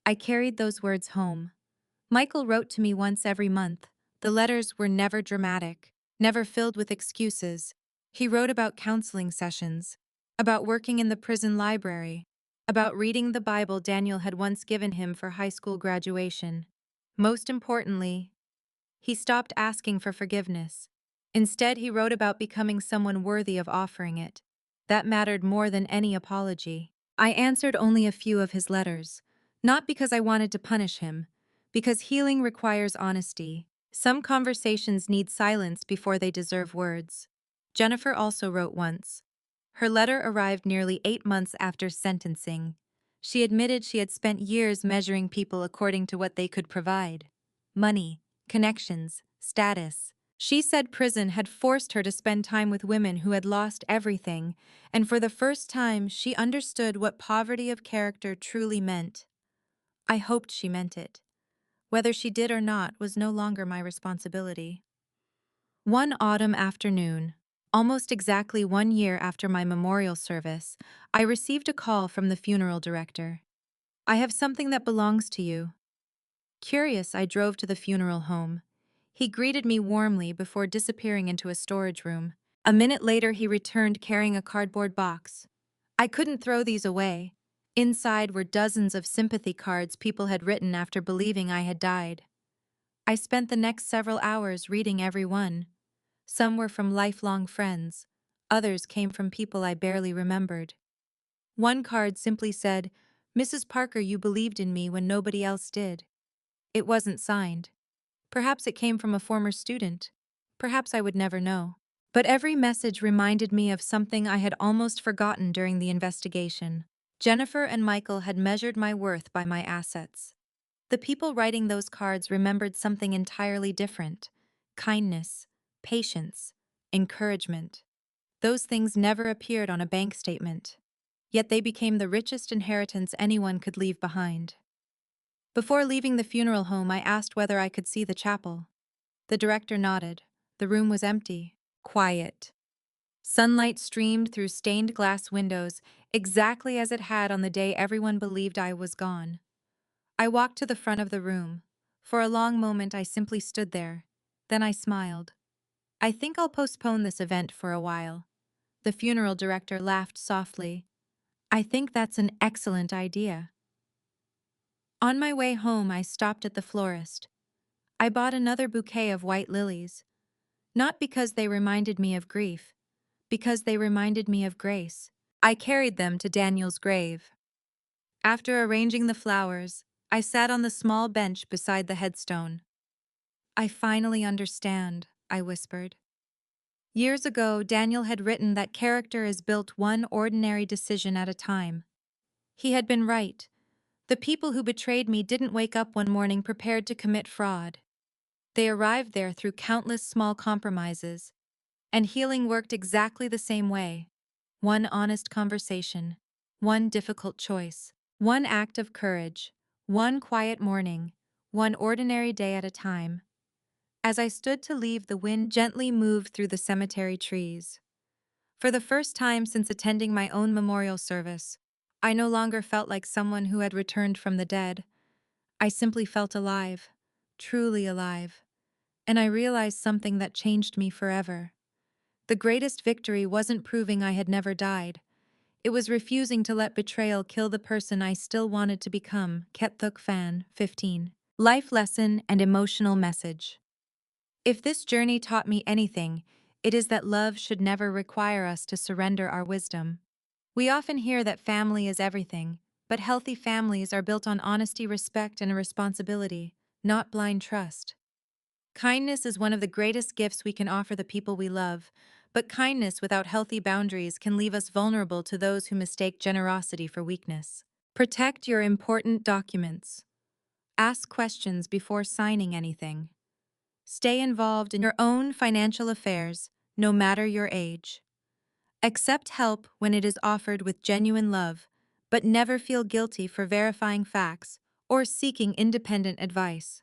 I carried those words home. Michael wrote to me once every month. The letters were never dramatic, never filled with excuses. He wrote about counseling sessions, about working in the prison library, about reading the Bible Daniel had once given him for high school graduation. Most importantly, he stopped asking for forgiveness. Instead, he wrote about becoming someone worthy of offering it. That mattered more than any apology. I answered only a few of his letters, not because I wanted to punish him, because healing requires honesty. Some conversations need silence before they deserve words. Jennifer also wrote once. Her letter arrived nearly 8 months after sentencing. She admitted she had spent years measuring people according to what they could provide: money, connections, status. She said prison had forced her to spend time with women who had lost everything, and for the first time she understood what poverty of character truly meant. I hoped she meant it. Whether she did or not was no longer my responsibility. One autumn afternoon, almost exactly 1 year after my memorial service, I received a call from the funeral director. "I have something that belongs to you." Curious, I drove to the funeral home. He greeted me warmly before disappearing into a storage room. A minute later, he returned carrying a cardboard box. I couldn't throw these away. Inside were dozens of sympathy cards people had written after believing I had died. I spent the next several hours reading every one. Some were from lifelong friends. Others came from people I barely remembered. One card simply said, "Mrs. Parker, you believed in me when nobody else did." It wasn't signed. Perhaps it came from a former student. Perhaps I would never know. But every message reminded me of something I had almost forgotten during the investigation. Jennifer and Michael had measured my worth by my assets. The people writing those cards remembered something entirely different: kindness, patience, encouragement. Those things never appeared on a bank statement. Yet they became the richest inheritance anyone could leave behind. Before leaving the funeral home, I asked whether I could see the chapel. The director nodded. The room was empty, quiet. Sunlight streamed through stained glass windows, exactly as it had on the day everyone believed I was gone. I walked to the front of the room. For a long moment, I simply stood there. Then I smiled. "I think I'll postpone this event for a while." The funeral director laughed softly. "I think that's an excellent idea." On my way home, I stopped at the florist. I bought another bouquet of white lilies, not because they reminded me of grief, because they reminded me of grace. I carried them to Daniel's grave. After arranging the flowers, I sat on the small bench beside the headstone. "I finally understand," I whispered. Years ago, Daniel had written that character is built one ordinary decision at a time. He had been right. The people who betrayed me didn't wake up one morning prepared to commit fraud. They arrived there through countless small compromises, and healing worked exactly the same way. One honest conversation, one difficult choice, one act of courage, one quiet morning, one ordinary day at a time. As I stood to leave, the wind gently moved through the cemetery trees. For the first time since attending my own memorial service, I no longer felt like someone who had returned from the dead. I simply felt alive, truly alive. And I realized something that changed me forever. The greatest victory wasn't proving I had never died. It was refusing to let betrayal kill the person I still wanted to become. Ketthuk Fan, 15. Life lesson and emotional message. If this journey taught me anything, it is that love should never require us to surrender our wisdom. We often hear that family is everything, but healthy families are built on honesty, respect, and responsibility, not blind trust. Kindness is one of the greatest gifts we can offer the people we love, but kindness without healthy boundaries can leave us vulnerable to those who mistake generosity for weakness. Protect your important documents. Ask questions before signing anything. Stay involved in your own financial affairs, no matter your age. Accept help when it is offered with genuine love, but never feel guilty for verifying facts or seeking independent advice.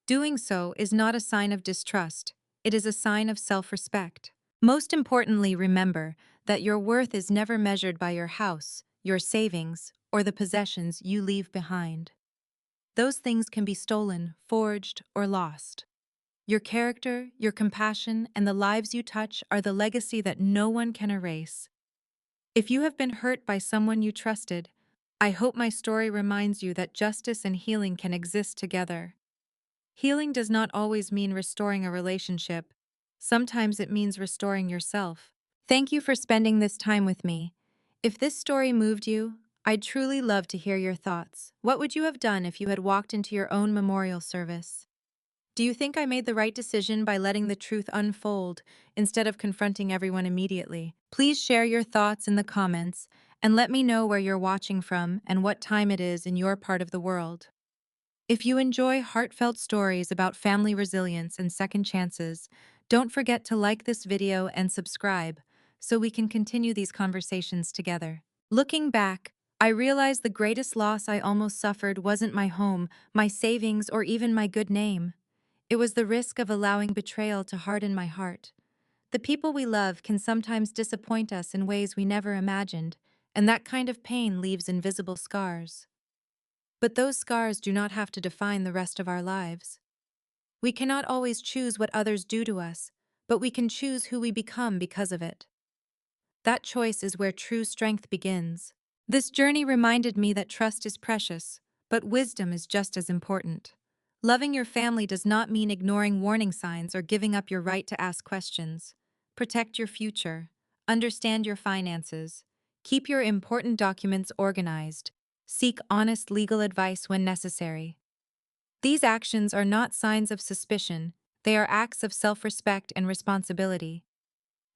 Doing so is not a sign of distrust, it is a sign of self-respect. Most importantly, remember that your worth is never measured by your house, your savings, or the possessions you leave behind. Those things can be stolen, forged, or lost. Your character, your compassion, and the lives you touch are the legacy that no one can erase. If you have been hurt by someone you trusted, I hope my story reminds you that justice and healing can exist together. Healing does not always mean restoring a relationship. Sometimes it means restoring yourself. Thank you for spending this time with me. If this story moved you, I'd truly love to hear your thoughts. What would you have done if you had walked into your own memorial service? Do you think I made the right decision by letting the truth unfold instead of confronting everyone immediately? Please share your thoughts in the comments and let me know where you're watching from and what time it is in your part of the world. If you enjoy heartfelt stories about family resilience and second chances, don't forget to like this video and subscribe so we can continue these conversations together. Looking back, I realized the greatest loss I almost suffered wasn't my home, my savings, or even my good name. It was the risk of allowing betrayal to harden my heart. The people we love can sometimes disappoint us in ways we never imagined, and that kind of pain leaves invisible scars. But those scars do not have to define the rest of our lives. We cannot always choose what others do to us, but we can choose who we become because of it. That choice is where true strength begins. This journey reminded me that trust is precious, but wisdom is just as important. Loving your family does not mean ignoring warning signs or giving up your right to ask questions. Protect your future. Understand your finances. Keep your important documents organized. Seek honest legal advice when necessary. These actions are not signs of suspicion, they are acts of self-respect and responsibility.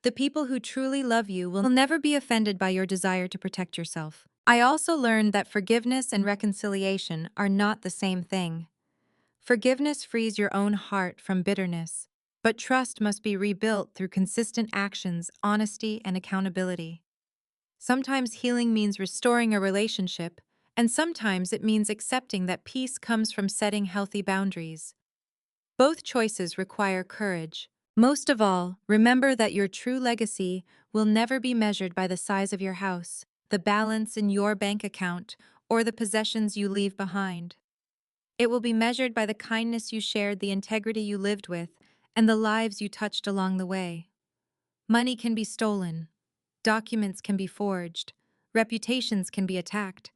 The people who truly love you will never be offended by your desire to protect yourself. I also learned that forgiveness and reconciliation are not the same thing. Forgiveness frees your own heart from bitterness, but trust must be rebuilt through consistent actions, honesty, and accountability. Sometimes healing means restoring a relationship, and sometimes it means accepting that peace comes from setting healthy boundaries. Both choices require courage. Most of all, remember that your true legacy will never be measured by the size of your house, the balance in your bank account, or the possessions you leave behind. It will be measured by the kindness you shared, the integrity you lived with, and the lives you touched along the way. Money can be stolen, documents can be forged, reputations can be attacked,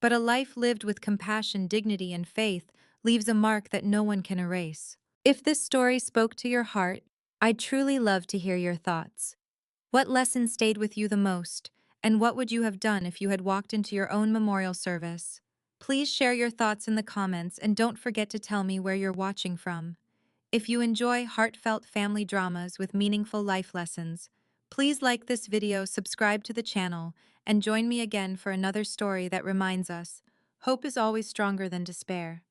but a life lived with compassion, dignity, and faith leaves a mark that no one can erase. If this story spoke to your heart, I'd truly love to hear your thoughts. What lesson stayed with you the most, and what would you have done if you had walked into your own memorial service? Please share your thoughts in the comments and don't forget to tell me where you're watching from. If you enjoy heartfelt family dramas with meaningful life lessons, please like this video, subscribe to the channel, and join me again for another story that reminds us, hope is always stronger than despair.